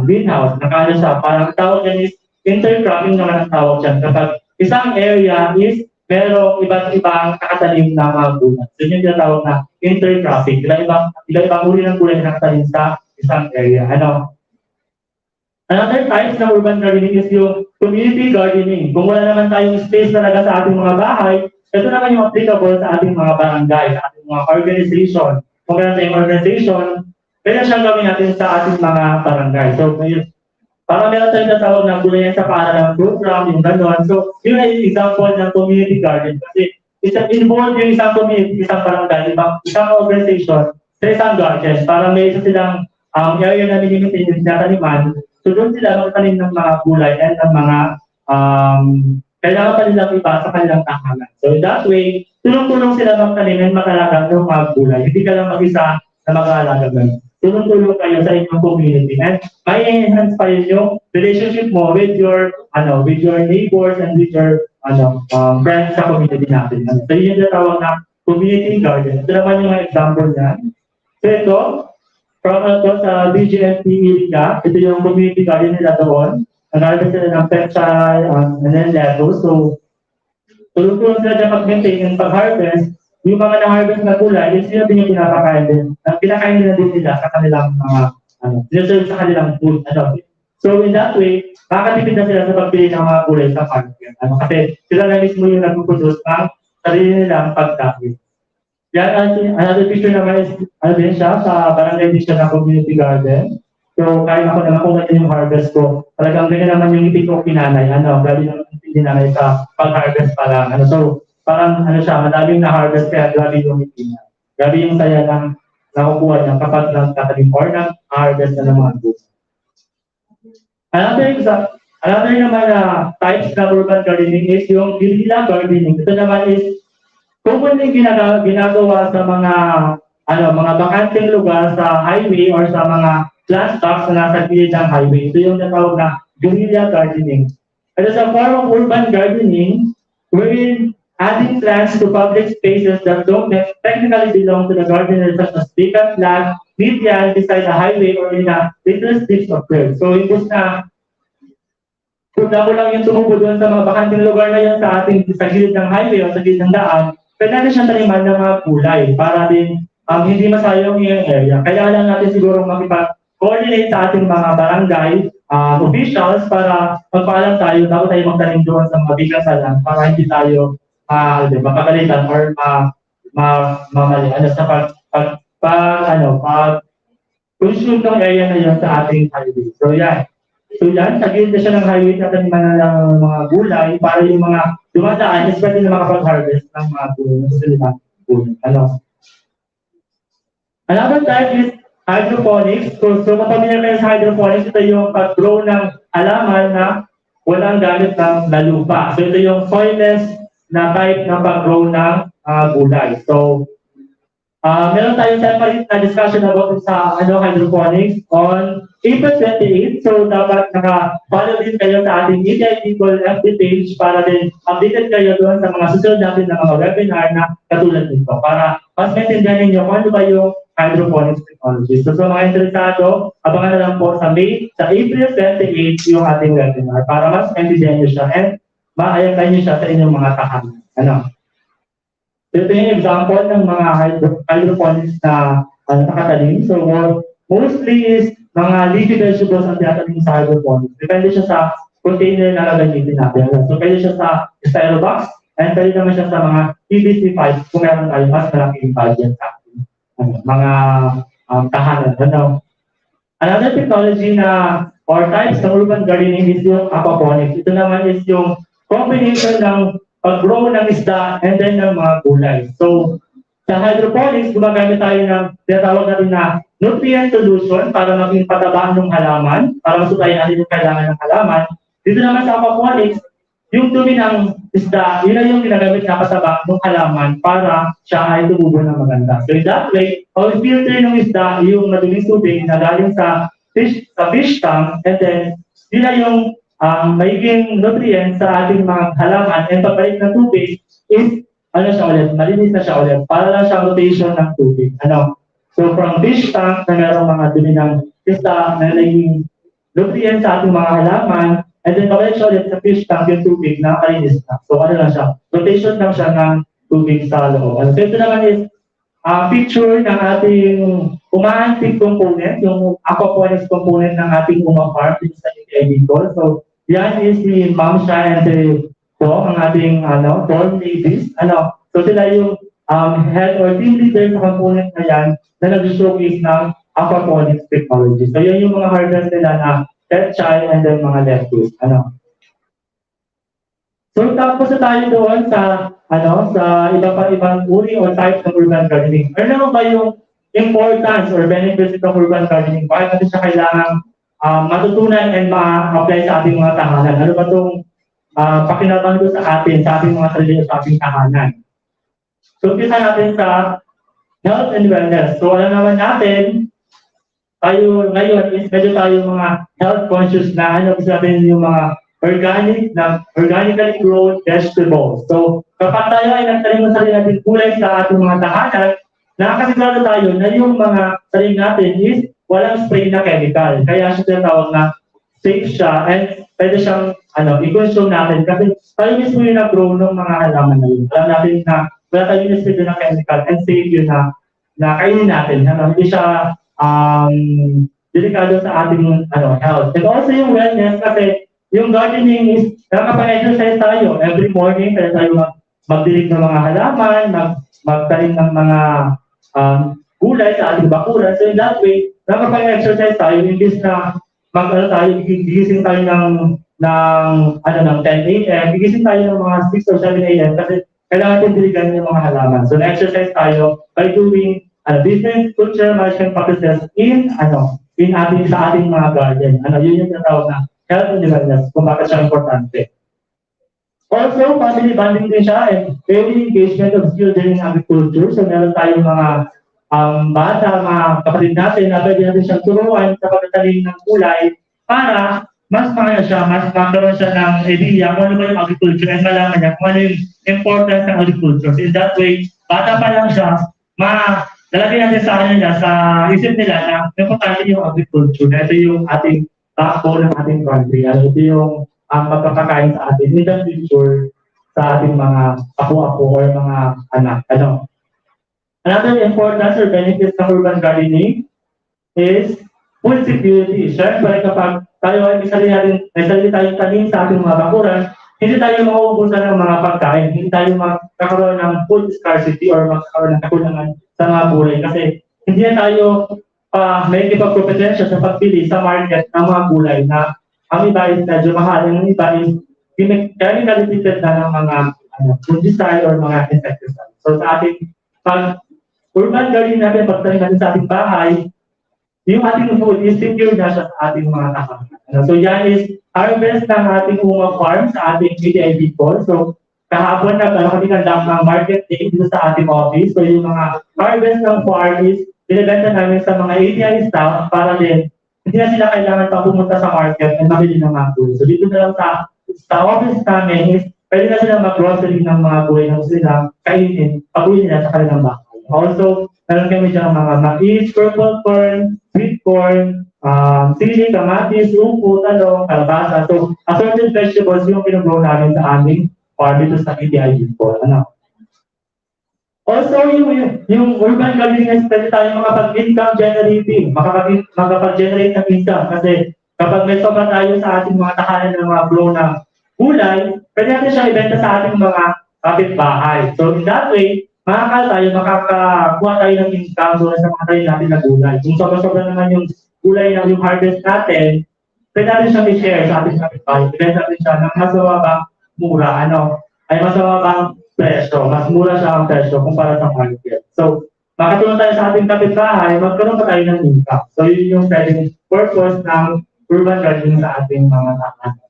greenhouse. Nakano siya, parang tawag yan is intercropping naman ang tawag dyan. Kapag isang area is merong iba't ibang nakatanim na mga gulay. So yun yung tinatawag na intercropping. Iba-ibang uri ng gulay na nakatanim sa isang area. Another type ng urban gardening is yung community gardening. Kung wala naman tayong space talaga sa ating mga bahay, ito naman yung applicable sa ating mga barangay, sa ating mga organization. Kung meron tayong organization, pwede siyang gawin natin sa ating mga barangay. So, para meron tayong natawag na gulayan sa para ng program, yung gano'n. So, yun ay example ng community garden. Kasi involved yung isang community, isang barangay, isang organization sa isang garden. Para may isa silang area na minimitin yung sinataniman. So, doon sila magtanim ng mga gulay and ng mga kailangan pa nilang iba sa kanilang tahanan. So, in that way, tulong-tulong sila magtanim and makalaga ng mga gulay. Hindi ka lang mag-isa na mag-aalaga ganun. Tulong-tulong kayo sa inyong community. And may enhance pa yun yung relationship mo with your neighbors and with your friends sa community natin. So, yun yung tawag na community garden. Ito naman yung example niya. So, ito, from sa BGMP area, ito yung community garden nila doon. Nag-harvest sila ng pechay and then lettuce. So, tulong-tulong sila dyan mag-maintain and pag-harvest. yung mga na-harvest na gulay, is yun din yung pinapakain din. Pinakain nila din nila sa kanilang mga, sineserve sa kanilang food. So in that way, makakatipid na sila sa pagbili ng mga gulay sa market. Kasi sila na mismo yung nagpuproduce ng sarili nilang pagkain. Yan, another picture naman is, din siya, sa barangay din siya na community garden. So, kaya ako naman kung ganyan yung harvest ko. Talagang ganyan naman yung ipin ko kinanay. Grabe yung ipin nanay sa pag-harvest pa lang. So, parang siya, madaming na-harvest kaya grabe yung ipin niya. Grabe yung saya ng nakukuha niya kapag nagtatanim or nag-harvest na ng mga goods. Another naman na types ng urban gardening is yung guerrilla gardening. Ito naman is commonly ginagawa sa mga bakanteng lugar sa highway or sa mga plant stocks na nasa gilid ng highway. Ito yung natawag na guerrilla gardening. It is a form of urban gardening wherein adding plants to public spaces that don't technically belong to the gardener, such as vacant land, median beside the highway or in a little strips of dirt. So, imbes na punta ko lang yung tumubo doon sa mga bakanting lugar na yun sa gilid ng highway o sa gilid ng daan, pwede natin siyang taniman ng mga kulay para din hindi masayang yung area. Kaya lang natin siguro makipag-coordinate sa ating mga barangay officials para magpaalam tayo bago tayo magtanim doon sa mga bigkasalan para hindi tayo mapagalitan or mamali sa pag-consume ng area na yun sa ating highway. So yan. So yan, sa gilid na siya ng highway na taniman na ng mga gulay para yung mga dumadaan is pwede na makapag-harvest ng mga gulay na susunod na gulay. Another type is hydroponics. So kapamilya kayo sa hydroponics, ito yung pag-grow ng halaman na walang gamit ng lupa. So ito yung soilless na type ng pag-grow ng gulay. So meron tayong separate na discussion about sa hydroponics on April 28. So dapat naka-follow din kayo sa ating ETI People FB page para din updated kayo doon sa mga susunod natin na mga webinar na katulad nito para mas maintindihan ninyo kung ano ba yung hydroponics technology. So sa mga interesado, abangan na lang po sa April 28 yung ating webinar para mas maintindihan nyo siya and maayakan nyo siya sa inyong mga tahanan. Ito yung example ng mga hydroponics na nakatanim. So mostly is mga leafy vegetables ang tinatanim sa hydroponics. Depende siya sa container na gagamitin natin. So pwede siya sa styro box and pwede naman siya sa mga PVC pipes kung meron tayo mas malaking budget sa mga tahanan. Another technology na or types ng urban gardening is yung aquaponics. Ito naman is yung combination ng pag-grow ng isda and then ng mga gulay. So, sa hydroponics, gumagamit tayo ng tinatawag natin na nutrient solution para maging patabaan ng halaman, para masutayan natin yung kailangan ng halaman. Dito naman sa aquaponics, yung dumi ng isda, yun na yung ginagamit na patabang ng halaman para siya ay tumubo ng maganda. So, in that way, filter ng isda yung maduming tubig na galing sa fish tank and then yun na yung magiging nutrients sa ating mga halaman and pagbalik ng tubig is siya ulit, malinis na siya ulit para lang siyang rotation ng tubig. So from fish tank na merong mga dumi ng isda na naging nutrients sa ating mga halaman and then pabalik siya ulit sa fish tank yung tubig na kalinis na. So lang siya, rotation lang siya ng tubig sa loob. So ito naman is picture ng ating umaantig component, yung aquaponics component ng ating farm dito sa ETI Bicol. So yan is si Ma'am Shah and si ang ating dorm ladies. So sila yung head or team leader sa component na yan na nag-showcase ng aquaponics technology. So yan yung mga harvest nila na petchay and then mga lettuce. So tapos na tayo doon sa sa ibang uri o types ng urban gardening. Ano naman ba yung importance or benefits ng urban gardening? Bakit natin siya kailangan matutunan and ma-apply sa ating mga tahanan? Ano ba itong pakinabang doon sa ating mga sarili sa ating tahanan? So, umpisa natin sa health and wellness. So, alam naman natin, tayo ngayon is medyo tayo mga health conscious na gusto natin yung mga organically grown vegetables. So, kapag tayo ay nagtanim ng sarili natin gulay sa ating mga tahanan, nakakasigurado tayo na yung mga sarili natin is walang spray na chemical. Kaya siya tinatawag na safe siya and pwede siyang i-consume natin kasi tayo mismo yung nag-grow ng mga halaman na yun. Alam natin na wala tayong inispito ng chemical and safe yun na kainin natin. Hindi siya delikado sa ating health. And also yung wellness kasi yung gardening is nakapag-exercise tayo. Every morning, kaya tayo magdilig ng mga halaman, magtanim ng mga gulay sa ating bakuran. So in that way, nakapag-exercise tayo, imbis na gigising tayo ng 10 a.m., gigising tayo ng mga 6 or 7 a.m. kasi kailangan natin diligan yung mga halaman. So na-exercise tayo by doing business culture management practices sa ating mga garden. Yun yung tinatawag na health and wellness, kung bakit siya importante. Also, family bonding din siya and early engagement of children in agriculture. So meron tayong mga bata, mga kapatid natin na pwede natin siyang turuan sa pagtatanim ng kulay para mas magkaroon siya ng idea kung ano ba yung agriculture at malaman niya kung ano yung importance ng agriculture. So in that way, bata pa lang siya, lalagay natin sa kanila, sa isip nila na importante yung agriculture. Ito yung ating backbone ng ating country. Ito yung magpapakain sa atin in the future sa ating mga apo-apo or mga anak. Another importance or benefits ng urban gardening is food security. Siyempre, kapag tayo ay may sarili tayong tanim sa ating mga bakuran, hindi tayo mauubusan ng mga pagkain, hindi tayo magkakaroon ng food scarcity or magkakaroon ng kakulangan sa mga gulay kasi hindi na tayo may ipagkompetensya sa pagpili sa market ng mga gulay na ang iba is medyo mahal, ang iba is chemically treated na ng mga fungicide or mga insecticide. So sa ating urban gardening natin, pagtanim natin sa ating bahay, yung ating food is secure na siya sa ating mga tahanan. So yan is harvest ng ating umang farm sa ating ADIB call. So kahapon kami nagdang ng market day dito sa ating office. So yung mga harvest ng farm is binibenta namin sa mga ADI staff para din hindi na sila kailangan pa pumunta sa market and mabili ng mga food. So dito na lang sa office namin is pwede na sila mag-grocery ng mga gulay na gusto nila kainin, pag-uwi nila sa kanilang bahay. Also, meron kami dyan mga mais, purple corn, sweet corn, sili, kamatis, upo, talong, kalabasa. So, assorted vegetables yung pinugrow namin sa aming farm dito sa ADIB po. Also, yung urban gardening is pwede tayo makapag-income generating, makapag-generate ng income. Kasi kapag may sobra tayo sa ating mga tahanan ng mga grow na gulay, pwede natin siya ibenta sa ating mga kapitbahay. So, in that way, makakakuha tayo ng income doon sa mga tayo natin na gulay. Kung sobra-sobra naman yung gulay na yung harvest natin, pwede natin siyang i-share sa ating kapitbahay. Ibenta natin siya ng mas mababang mura, mas mababang presyo, mas mura siya ang presyo kumpara sa market. So, makatulong tayo sa ating kapitbahay, magkaroon pa tayo ng income. So, yun yung pwedeng purpose ng urban gardening sa ating mga tahanan.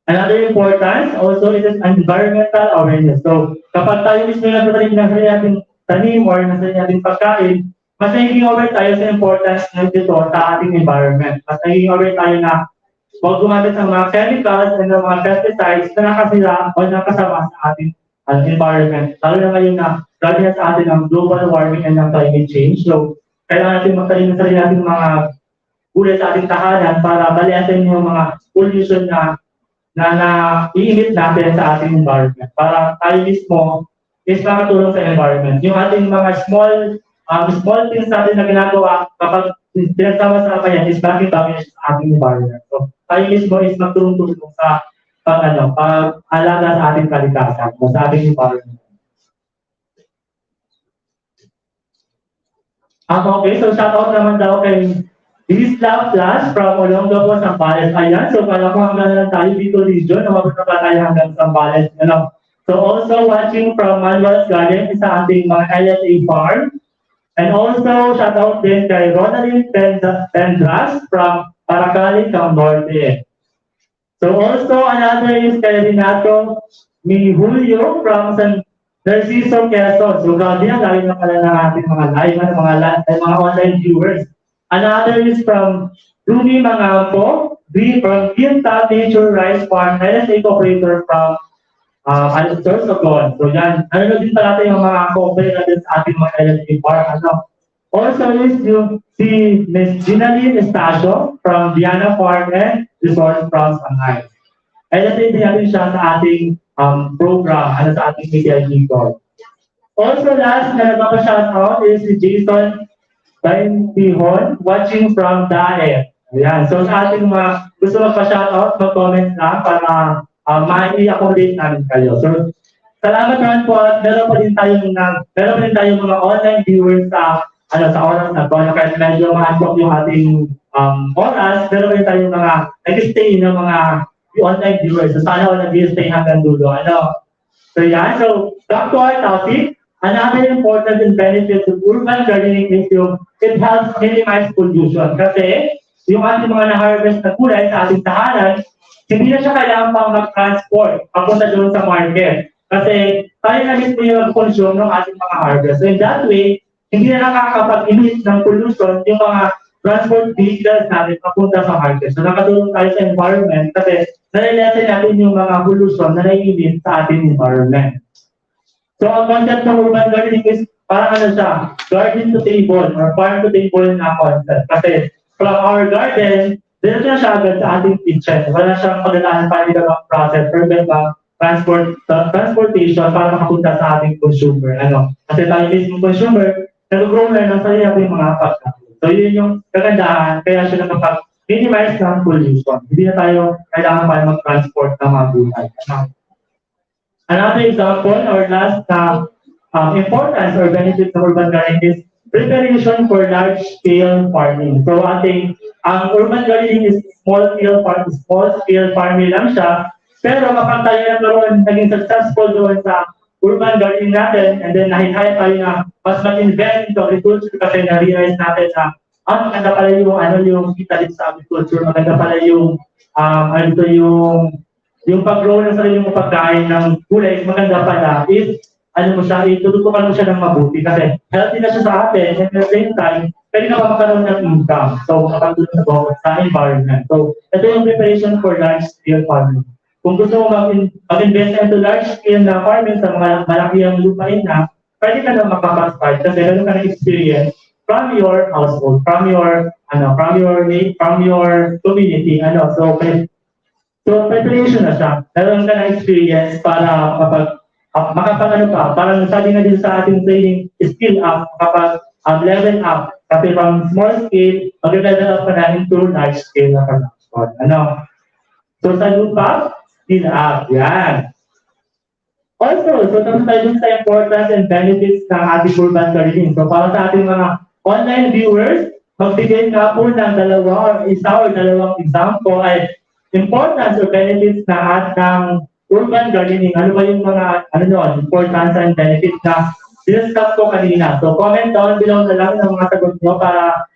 Another importance also is environmental awareness. So, kapag tayo mismo nagtatanim ng sarili nating tanim or ng sarili nating pagkain, mas nagiging aware tayo sa importance nito sa ating environment. Mas nagiging aware tayo na huwag gumamit ng mga chemicals and ng mga pesticides na nakasila o nakasama sa ating environment. Lalo na ngayon na grabe na sa atin ang global warming and ang climate change. So, kailangan natin magtanim ng sarili nating mga gulay sa ating tahanan para baliasin yung mga pollution na i-emit natin sa ating environment para tayo mismo is makatulong sa environment. Yung ating mga small things natin na ginagawa kapag pinagsama-sama yan is bakit-bakit sa ating environment. So, tayo mismo is magtulong-tulong sa pag-alaga sa ating kalikasan o sa ating environment. Okay, so shout out naman daw kay Isla Plus from Olongapo, Zambales. Ayan, so kala ko hanggang na lang tayo dito region, umabot na pa tayo hanggang Zambales. So also watching from Manuel's Garden, isa ating mga LSA farm. And also shout out din kay Ronaldin Pendras from Paracali, Norte. So also another is kay Renato Julio from San Narciso, Quezon. So grabe yan, lagi na pala ng ating mga live, mga online viewers. Another is from Rumi Mangampo, from Quinta Nature Rice Farm, LSA operator from Sorsogon. So yan, din pala natin yung mga co-operator natin sa ating mga LSA farm. Also is si Ms. Ginaline Estacio from Diana Farm and Resort from Shanghai. LSA din natin siya sa ating program, sa ating media call. Also last na nagpapa-shoutout is si Jason Baintihon, watching from Dae. Ayan. So sa ating mga gusto magpa-shoutout, mag-comment lang para ma-i-accommodate namin kayo. So salamat naman po at meron pa din tayong mga online viewers sa oras na to. Kahit medyo ma-unblock yung ating oras, meron pa din tayong mga nag-stay ng mga online viewers. So sana ako nag-stay hanggang dulo. So yan. So back to our topic. Another important and benefit of urban gardening is it helps minimize pollution. Kasi yung ating mga na-harvest na gulay sa ating tahanan, hindi na siya kailangan pang mag-transport papunta doon sa market. Kasi tayo na mismo yung mag-consume ng ating mga harvest. So in that way, hindi na nakakapag-emit ng pollution yung mga transport vehicles natin papunta sa market. So nakatulong tayo sa environment kasi nalilesen natin yung mga pollution na nai-emit sa ating environment. So ang concept ng urban gardening is parang garden to table or farm to table na concept. Kasi from our garden, dito na siya agad sa ating kitchen. Wala siyang pagdadaanan para dito ng process, urban transportation para makapunta sa ating consumer. Kasi tayo mismo consumer, nag-grow na ng sarili natin mga pagkain. So yun yung kagandahan, kaya siya nakapag-minimize ng pollution. Hindi na tayo kailangan pa mag-transport ng mga gulay. Another example or last importance or benefits of urban gardening is preparation for large-scale farming. So ang urban gardening is small-scale farming lang siya, pero kapag tayo naging successful doon sa urban gardening natin, and then nahihaya tayo na mas mag-invest into agriculture kasi na-realize natin na maganda pala yung kita dito sa agriculture, maganda pala yung pag-grow ng sarili mong pagkain ng gulay, maganda pala if itututukan mo siya ng mabuti kasi healthy na siya sa atin and at the same time, pwede na magkaroon ng income. So, makapagtulong sa environment. So, ito yung preparation for large-scale farming. Kung gusto mo mag-invest into large-scale na farming sa mga malaki ang lupain na, pwede ka na makapag-start kasi meron ka ng experience from your household, from your community. So, preparation na siya. Meron ka na experience para parang sabi nga dito sa ating training, skill up, level up. Kasi from small scale, mag-level up ka na into large scale na production. So, sa lupa, skill up. Yan. Also, so tapos tayo sa importance and benefits ng ating urban gardening. So, para sa ating mga online viewers, magbigay nga po ng dalawang example ay importance or benefits ng urban gardening. Ano ba yung mga importance and benefits na discuss ko kanina. So comment down below na lang ng mga sagot nyo para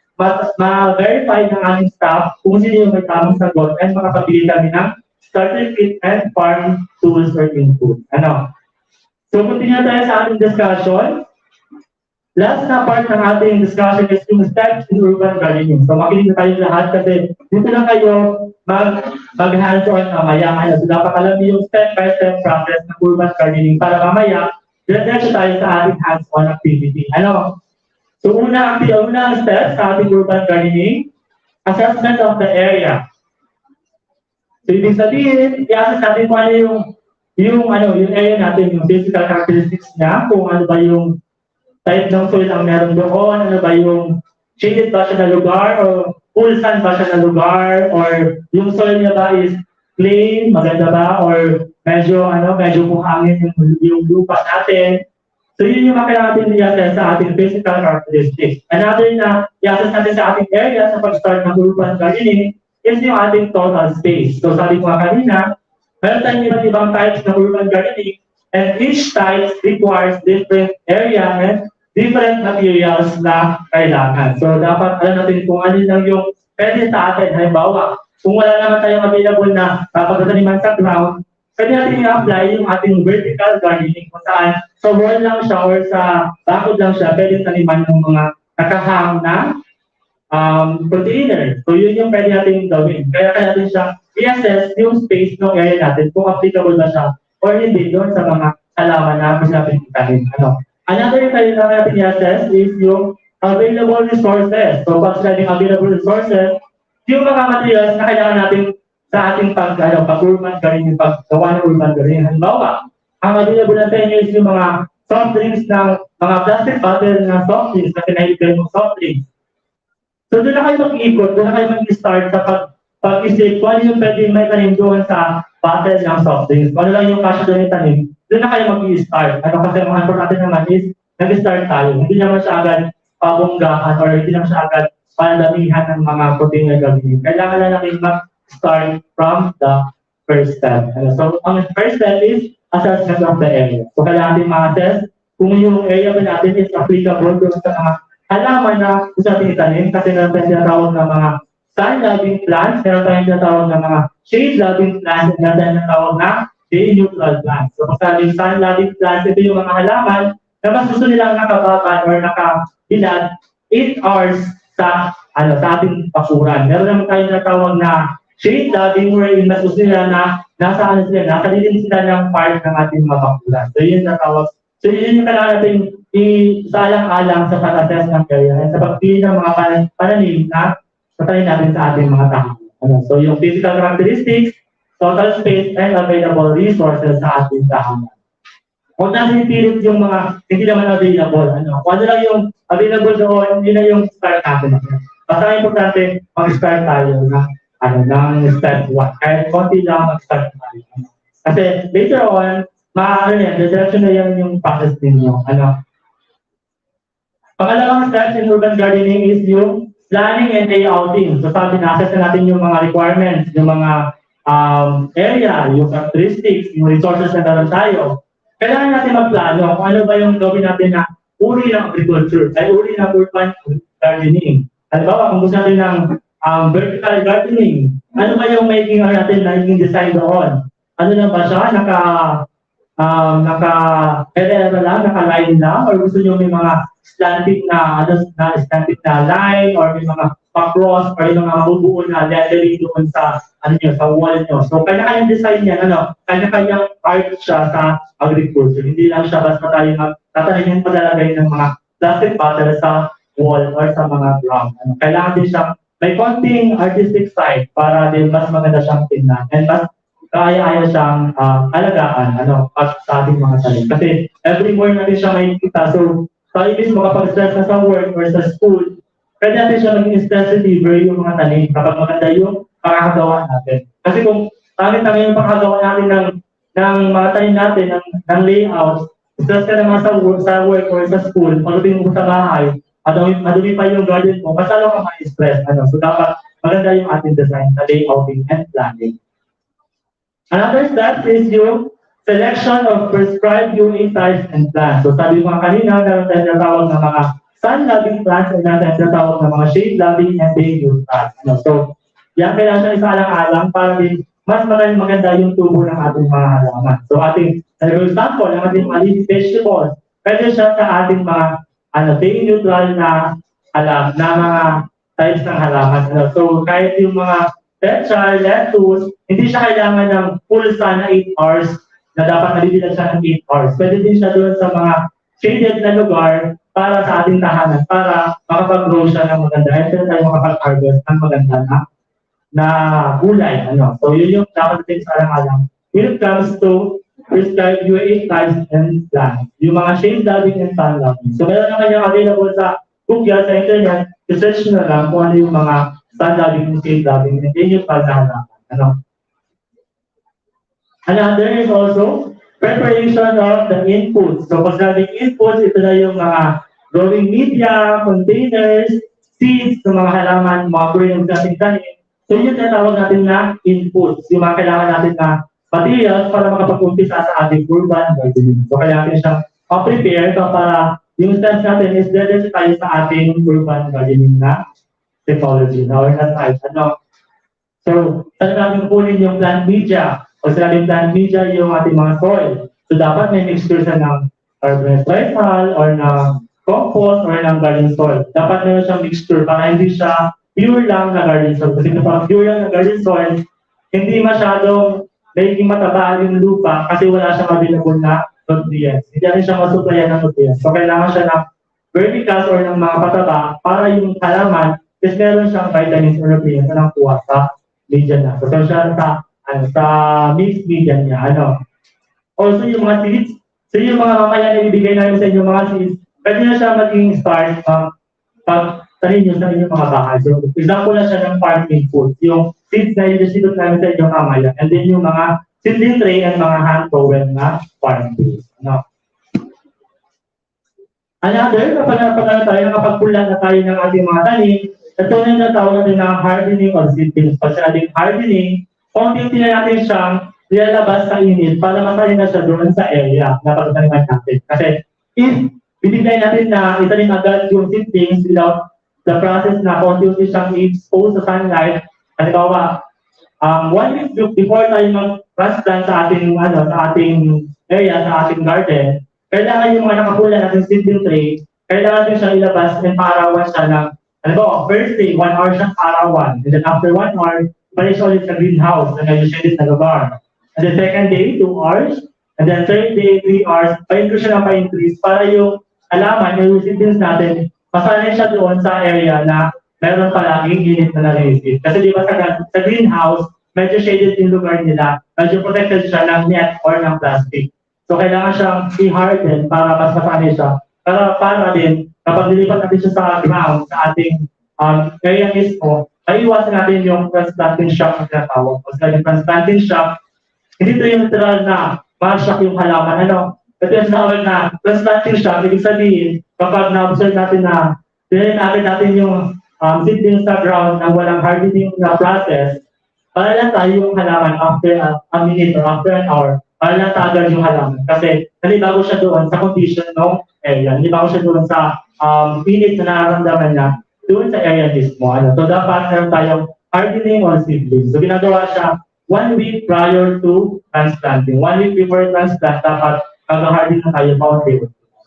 ma-verify ng aming staff kung sino yung may tamang sagot and makapabili kami ng starter kit and farm tools or input. So continue tayo sa ating discussion. Last na part ng ating discussion is yung steps in urban gardening. So makinig na tayo lahat kasi dito lang kayo mag-hands-on mamaya. So dapat alam niyo yung step-by-step process ng urban gardening para mamaya diretso tayo sa ating hands-on activity. So unang step sa ating urban gardening, assessment of the area. So ibig sabihin, i-assess natin kung ano yung area natin, yung physical characteristics niya, kung ano ba yung type ng soil ang meron doon, ano ba yung shaded ba siya na lugar, or full sun ba siya na lugar, or yung soil niya ba is plain, maganda ba, or medyo buhangin yung lupa natin. So yun yung kailangan natin i-assess sa ating physical characteristics. Another na i-assess natin sa ating area sa pag-start ng urban gardening is yung ating total space. So sabi ko kanina, meron tayong iba't ibang types ng urban gardening, and each type requires different area and different materials na kailangan. So, dapat alam natin kung ano lang yung pwede sa atin. Halimbawa, kung wala naman tayong available na pagtataniman sa ground, pwede natin i-apply yung ating vertical gardening kung saan sa wall lang siya or sa bakod lang siya, pwede taniman ng mga nakahang na container. So, yun yung pwede natin gawin. Kaya natin siya i-assess yung space ng area natin kung applicable na siya or hindi doon sa mga halaman na gusto natin itahin. Another yung kailangan natin i-assess is yung available resources. So, pag sinabing available resources, yung mga materials na kailangan natin sa ating pag-urban gardening, paggawa ng urban gardening. Halimbawa, ang available natin is yung mga soft drinks ng mga plastic bottle na soft drinks na pinahilipin mong soft drinks. So doon na kayo mag-iikot, doon na kayo mag-start sa pag-isip kung ano yung pwede may tanim doon sa bottle ng soft drinks. Kung ano lang yung kasya doon yung tanim, doon na kayo mag-i-start. Ano kasi ang importante naman is nag-start tayo. Hindi naman siya agad pabonggahan or hindi naman siya agad pandamihan ng mga puting na gagawin. Kailangan na natin mag-start from the first step. So, ang first step is assessment of the area. So, kailangan natin ma-assess kung yung area ba natin is applicable doon sa mga halaman na gusto natin itanim kasi meron tayong tinatawag na mga sun-loving plants, meron tayong tinatawag na mga shade-loving plants, and meron tayong tinatawag na day-neutral plants. So, kung sabing sun-loving plants, ito yung mga halaman na mas gusto nilang nakababan or nakabilad 8 hours sa ating pakuran. Meron naman tayong tinatawag na shade-loving wherein mas gusto nila na nasa lilim sila ng part ng ating mga pakuran. So, yun natawag. So, yun yung kailangan natin isaalang-alang sa pag-assess ng area at sa pagpili ng mga pananim na patayin natin sa ating mga tahanan. So, yung physical characteristics, total space, and available resources sa ating tahanan. Kung natin ipilit yung mga hindi naman available, kung ano lang yung available doon, yun na yung start natin. Basta importante, mag-start tayo ng step 1. Kahit konti lang mag-start tayo. Kasi later on, diretso na yan yung process ninyo. Pangalawang step in urban gardening is yung planning and layouting. So sabi na, assess na natin yung mga requirements, yung mga area, yung characteristics, yung resources na meron tayo. Kailangan natin magplano kung ano ba yung gawin natin na uri ng agriculture, ay uri ng urban gardening. Halimbawa, kung gusto natin ng vertical gardening, ano ba yung making natin na yung design doon? Ano na ba siya? Naka-line lang, or gusto nyo may mga slanted na line, or may mga pa-cross, or yung mga mabubuo na lettering doon sa wall nyo. So, kanya-kanyang design yan, kanya-kanyang art siya sa agriculture. Hindi lang siya basta tayo tatalihin padalagay ng mga plastic bottle sa wall or sa mga ground. Kailangan din siya may konting artistic side para din mas maganda siyang tingnan and mas kaya siyang alagaan sa ating mga talim. Kasi every morning natin siya makikita. So, sa ibig makapag-stress na sa work or sa school, pwede natin siya maging stress reliever yung mga talim kapag maganda yung pakakagawa natin. Kasi kung tangin-tangin yung pakakagawa natin ng mga talim natin, ng layout, stress ka naman sa work or sa school, pagdating mo sa bahay, madumi pa yung garden mo, mas lalo ka ma-stress. So, dapat maganda yung ating design sa layouting and planning. Another step is yung selection of prescribed viewing types and plants. So sabi mo kanina, meron tayong natawag na mga sun-loving plants and meron tayong natawag na mga shade-loving and day-use plants. So, yan kailangan siya isa-alang-alang para din mas maganda yung tubo ng ating mga halaman. So ating, for example, ang ating mga leafy vegetables, pwede siya sa ating mga day-neutral na mga types ng halaman. So kahit yung mga pechay, lettuce, hindi siya kailangan ng full sun na 8 hours na dapat nalidilag siya ng 8 hours. Pwede din siya doon sa mga shaded na lugar para sa ating tahanan, para makapag-grow siya ng maganda. And then tayo makapag-harvest ng maganda na gulay. So yun yung dapat natin sa alang-alang. When it comes to prescribed UA types and plants, yung mga shade-loving and sun-loving. So meron naman yung available sa Google, sa internet, research nyo na lang kung ano yung mga sun-loving and shade-loving, and then yung pag-halaman. Another is also preparation of the inputs. So, pag sabing inputs, ito na yung mga growing media, containers, seeds, ng mga halaman, mga growing natin tanim. So, yun tinatawag natin na inputs, yung mga kailangan natin na materials para makapag-umpisa sa ating urban gardening. So, kailangan natin siyang prepare para yung steps natin is dedicated tayo sa ating urban gardening na technology or na type. So, saan natin kunin yung plant media? O sa ating plant media yung ating mga soil. So, dapat may mixture sa ng carbon soil or ng compost or ng garden soil. Dapat meron siyang mixture para hindi siya pure lang na garden soil. Kasi kapag pure lang na garden soil, hindi masyadong naging mataba yung lupa kasi wala siyang available na nutrients. Hindi natin siya masuplayan ng nutrients. So, kailangan siya ng verticals or ng mga pataba para yung halaman is meron siyang vitamins or nutrients na nakuha sa media na. So, siya sa mixed media niya. Also, yung mga seeds, So yung mga mamaya na ibigay namin sa inyo mga seeds, pwede na siya maging start pag tanin nyo sa inyong mga bahay. So example na siya ng farming food. Yung seeds na i-distribute namin sa inyong mamaya. And then yung mga seedling tray and mga hand-grown na farm tools. Ano? Another, kapag pula na tayo ng ating mga tanim, ito na yung natawag natin ng hardening or seedlings. Kasi ating hardening, konti na natin siyang nilalabas sa init para matalim na siya doon sa area na pagtaniman natin. Kasi if binigay natin na itanim agad yung seedlings without the process na konti siyang i-expose sa sunlight, halimbawa, 1 week before tayo mag-transplant sa ating area, sa ating garden, kailangan yung mga nakapula natin seedling tray, kailangan natin siya ilabas and paarawan siya ng, first day, 1 hour siyang paarawan. And then after 1 hour, balik siya ulit sa greenhouse na medyo shaded na lugar. And then second day, 2 hours. And then third day, 3 hours. Pa-increase siya ng pa-increase para yung alaman, yung seedlings natin, masanay siya doon sa area na meron palaging init na nare-receive. Kasi di ba sa greenhouse, medyo shaded yung lugar nila, medyo protected siya ng net or ng plastic. So kailangan siyang i-harden para mas masanay siya. Para din, kapag nilipat natin siya sa ground, sa ating area mismo, maiiwasan natin yung transplanting shock na tinatawag. Kasi yung transplanting shock, hindi ito yung literal na ma-shock yung halaman. Ito yung sinawag na transplanting shock, ibig sabihin, kapag na-observe natin na dinilin natin yung seedling sa ground na walang hardening na process, para lang tayo yung halaman after a minute or after an hour, para lang tagal yung halaman. Kasi nalibago siya doon sa condition ng area. Nalibago siya doon sa init na nararamdaman niya doon sa area mismo. So dapat meron tayong hardening or seedling. So ginagawa siya 1 week prior to transplanting. 1 week before transplant, dapat mag-harden na tayo paunti.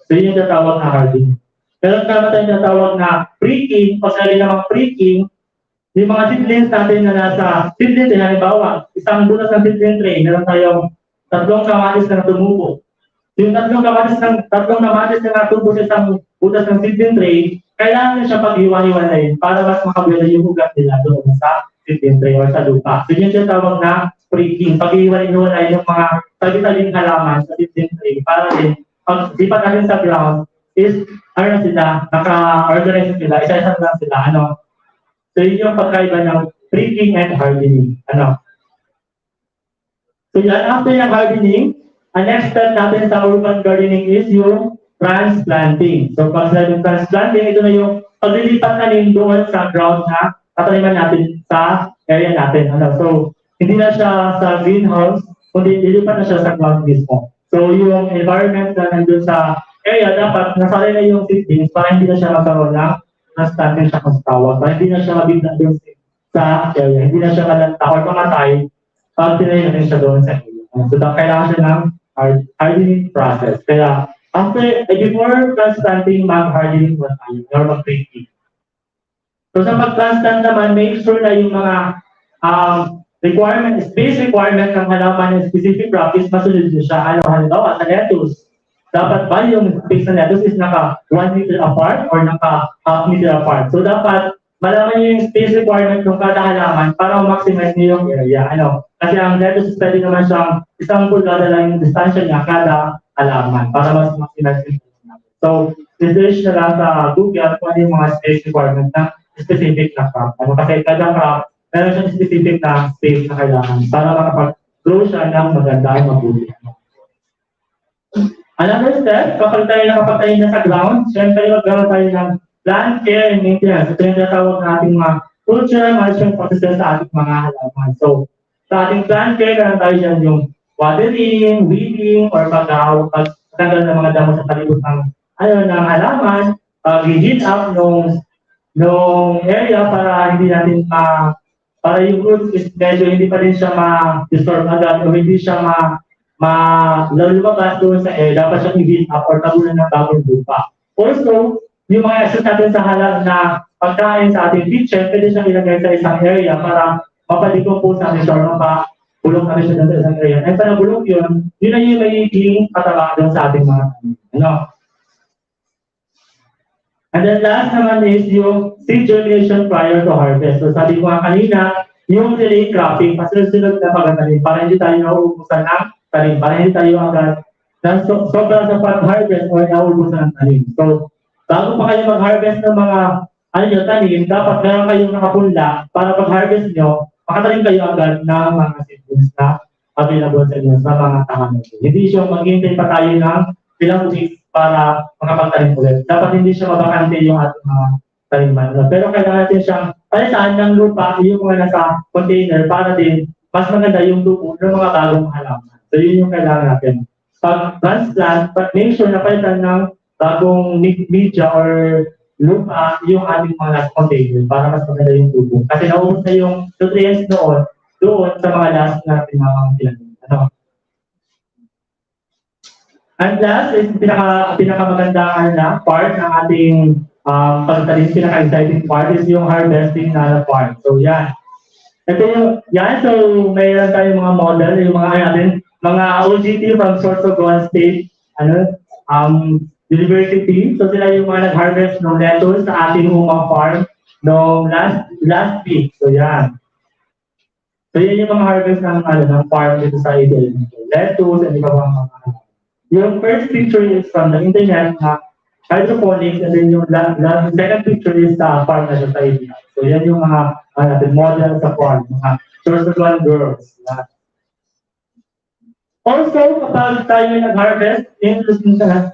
So yun yung tatawag na hardening. Meron naman tayong tatawag na pre-king. Kasi namang pre-king, yung mga seedlings natin na nasa seedling tray, halimbawa, isang butas ng seedling tray, meron tayong 3 kamatis na tumubo. Yung 3 kamatis na natubo sa isang butas ng seedling tray, kailangan siya pag-iwa-iwalayin para mas makabila yung ugat nila doon sa seedling tray or sa lupa. So yun yung tawag na pre-king. Pag-iwa-iwalayin yung mga tabi-tabing halaman sa seedling tray para din, pag lipat natin sa ground, is, naka-organize sila, isa-isa lang sila, So yun yung pagkaiba ng pre-king and hardening. So yan, after yung hardening, ang next step natin sa urban gardening is yung transplanting. So pag sa transplanting, ito na yung paglilipat natin doon sa ground na tataniman natin sa area natin. So hindi na siya sa greenhouse, kundi lilipat na siya sa ground mismo. So yung environment na nandun sa area, dapat nasalay na yung seedlings para hindi na siya magkaroon ng transplanting siya kung tawag. Para hindi na siya mabigla doon sa area. Hindi na siya malanta or mamatay pag tinayin natin siya doon sa area. So kailangan siya ng hardening process. Kaya before transplanting, mag-hardening muna tayo or mag-pre-king. So sa mag-transplant naman, make sure na yung mga space requirement ng halaman ng specific practice, masunod nyo siya. Halimbawa, sa lettuce, dapat ba yung space ng lettuce is naka 1 meter apart or naka half meter apart. So dapat malaman nyo yung space requirement ng kada halaman para ma-maximize nyo yung area. Kasi ang lettuce pwede naman siyang isang pulgada lang yung distansya niya kada halaman para mas maximize yung area. So, research na lang sa Google kung ano yung mga space requirement ng specific na crop. Kasi kada crop, meron siyang specific na space na kailangan para makapag-grow siya ng maganda at mabuti. Another step, kapag tayo nakapatayin na sa ground, siyempre magkaroon tayo ng plant care and maintenance. Ito yung natawag na ating mga cultural management processes sa ating mga halaman. So, sa ating plant care, meron tayo dyan yung watering, weeding, or pagtanggal ng mga damo sa palibot ng halaman, pag-heat up nung area para hindi natin para yung roots is medyo hindi pa rin siya ma-disturb agad o hindi siya lumabas doon sa air, dapat siyang i-heat up or tabunan ng bagong lupa. Also, yung mga excess natin sa halal na pagkain sa ating kitchen, pwede siyang ilagay sa isang area para mapadecompose natin siya or mapabulong natin siya sa isang area. And sa nabulong yun na yung magiging kataba doon sa ating mga And then last naman is yung seed germination prior to harvest. So sabi ko nga kanina, yung delay cropping, pasunod-sunod na pagkatanim para hindi tayo nauubusan ng tanim, para hindi tayo agad sobra sa pag-harvest o nauubusan ng tanim. So, bago pa kayo mag-harvest ng mga tanim, dapat meron kayong nakapunla para pag-harvest nyo, makatanim kayo agad ng mga seedlings na available sa inyo sa mga tahanan. Hindi siya maghintay pa tayo ng ilang weeks para makapagtanim ulit. Dapat hindi siya mabakante yung ating mga taniman. Pero kailangan natin siyang palitan ng lupa, yung mga nasa container para din mas maganda yung tubo ng mga bagong halaman. So yun yung kailangan natin. Pag transplant, make sure na palitan ng bagong media or lupa yung ating mga last container para mas maganda yung tubo. Kasi naubos na yung nutrients doon sa mga last na pinamamagpilan. And last is pinakamagandang part ng ating pagtanim, pinaka-exciting part is yung harvesting na part. So yan. Ito yung, so mayroon tayong mga model, yung mga OGT from Sorsogon State, University. So sila yung mga nag-harvest ng lettuce sa ating Uma farm noong last week. So yan. So yun yung mga harvest ng farm dito sa Idel. Lettuce and iba pang mga. Yung first picture is from the internet na hydroponics, and then yung second picture is sa farm na siya sa Idel. So yan yung mga model sa farm, mga Sorsogon girls. Yeah. Also, kapag tayo nag-harvest, interesting na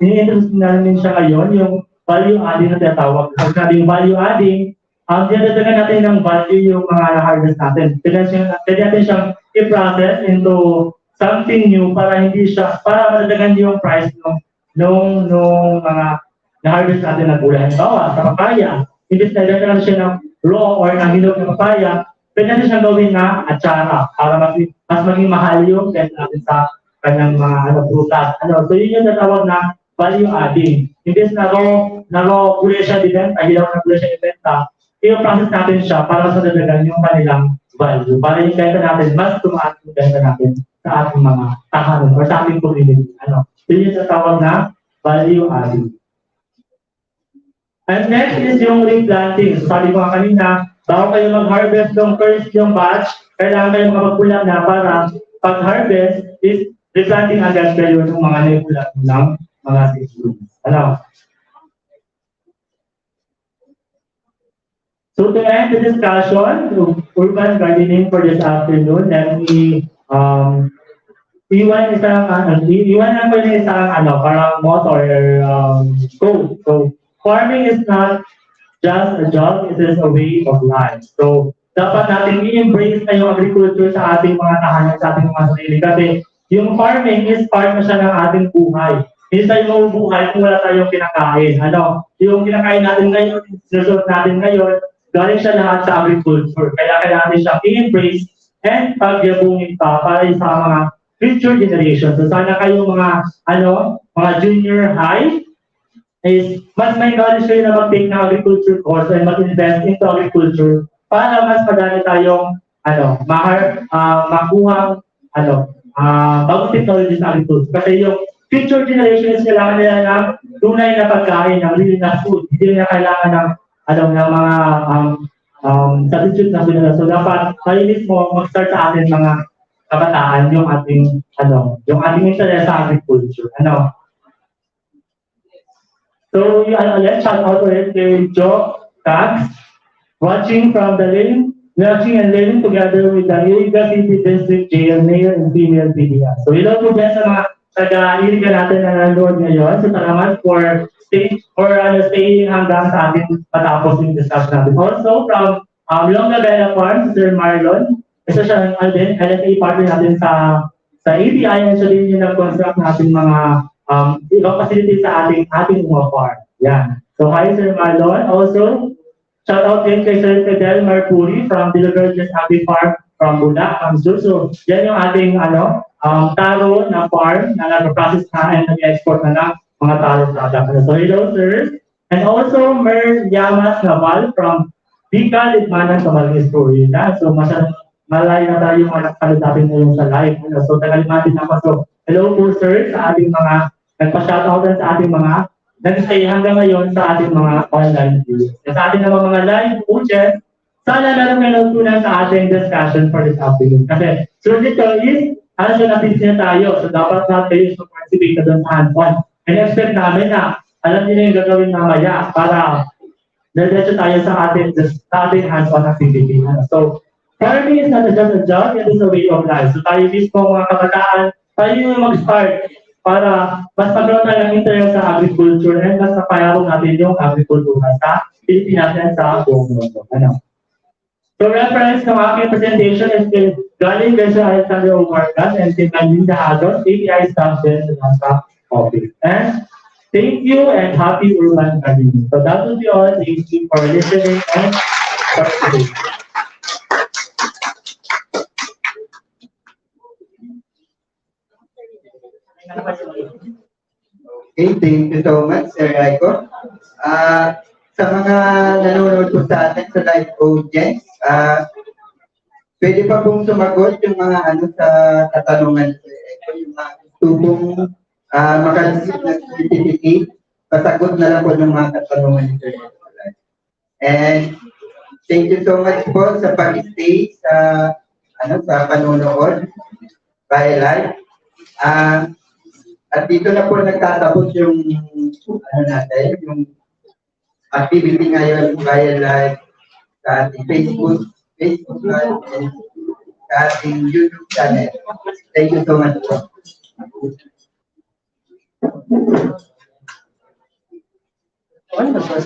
rin siya ngayon, yung value adding na tinatawag. Pag sabing value adding, dinadagdagan natin ng value yung mga na-harvest natin. Pwede natin siyang i-process into something new para madagdagan yung price nung mga na-harvest natin na gulay. Halimbawa, sa papaya, imbis na dagdagan siya ng raw or ng hinog na papaya, pwede natin siyang gawin na atsara para mas maging mahal yung benta natin sa kanyang mga prutas. So yun yung natawag na value adding. Imbes na raw gulay siya dibenta, hilaw na gulay siya dibenta, i-process natin siya para sa dadagan yung kanilang value. Para yung benta natin, mas tumaas yung benta natin sa ating mga tahanan or sa ating community. Yun yung natawag na value adding. And next is yung replanting. So sabi ko nga kanina, bago kayo mag-harvest ng first yung batch, kailangan kayo makapagpula na para pag-harvest is replanting agad kayo ng mga naipulat ng mga seedlings. So to end the discussion, urban gardening for this afternoon, let me iwan lang ko yung isang parang motto or quote. So farming is not just a job, it is a way of life. So dapat natin i-embrace na yung agriculture sa ating mga tahanan, sa ating mga sarili. Kasi yung farming is part na siya ng ating buhay. Hindi tayo mabubuhay kung wala tayong kinakain. Yung kinakain natin ngayon, sinusunod natin ngayon, galing siya lahat sa agriculture. Kaya kailangan natin siyang i-embrace and pagyabungin pa para sa mga future generations. So sana kayo mga junior high, is mas may knowledge kayo na mag-take ng agriculture course and mag-invest into agriculture para mas madami tayong makuha bagong technology sa agriculture. Kasi yung future generations kailangan nila ng tunay na pagkain, ng real na food. Hindi nila kailangan ng mga substitute na food. So dapat tayo mismo mag-start sa atin mga kabataan yung ating interest sa agriculture. So let's shout out to Joe Tax, watching and learning together with the Iriga City District Jail Mayor and Female PDA. So hello po dyan sa mga taga-Iriga natin na nanonood ngayon. So salamat for staying hanggang sa atin matapos yung discussion natin. Also from Longgabella Farm, Sir Marlon, isa siya ng LSA partner natin sa ABI, and siya din yung nag-construct natin mga ibang facilities sa ating mga farm. Yan. So hi Sir Marlon. Also, shout out din kay Sir Fidel Marpuri from Dilivergence Agri Farm from Bulac, So yan yung ating taro na farm na nag-process na and nag-export na ng mga taro products. So hello sir. And also Mer Yamas Naval from Bicol, Litmanan, Camarines Story. So malayo na tayo yung mga nakapanood natin ngayon sa live. So tagalimatin na pa. So hello po sir sa ating mga nagpa-shoutoutan sa ating mga nag-stay hanggang ngayon sa ating mga online viewers. Sa ating mga live coaches, sana meron kayo natutunan sa ating discussion for this afternoon. Kasi sunod nito is natin tayo. So, dapat natin kayo participate na doon sa hands-on. And expect namin na alam niyo yung gagawin mamaya para diretso tayo sa ating hands-on activity. So, farming is not just a job, it is a way of life. So, tayo mismo mga kabataan, tayo yung mag-start para mas magkaroon tayo ng interest sa agriculture and mas napayarong natin yung agriculture sa Pilipinas and sa buong mundo. Ano? So, reference ng aking presentation is galing kay Sir Alexander Omargas and si Linda Agos, API staff din sa office. And thank you and happy urban gardening. So that will be all. Thank you for listening and participating. Okay, thank you so much, Sir Raiko. Sa mga nanonood po sa atin sa live audience, pwede pa pong sumagot yung mga sa katanungan. Yung mga tubong makareceive ng certificate, pasagot na lang po ng mga katanungan nito. And thank you so much po sa pag-stay sa panonood by live. At dito na po nagtatapos yung yung activity ngayon by live sa ating Facebook Live and sa ating YouTube channel. Thank you so much po. Wonderful.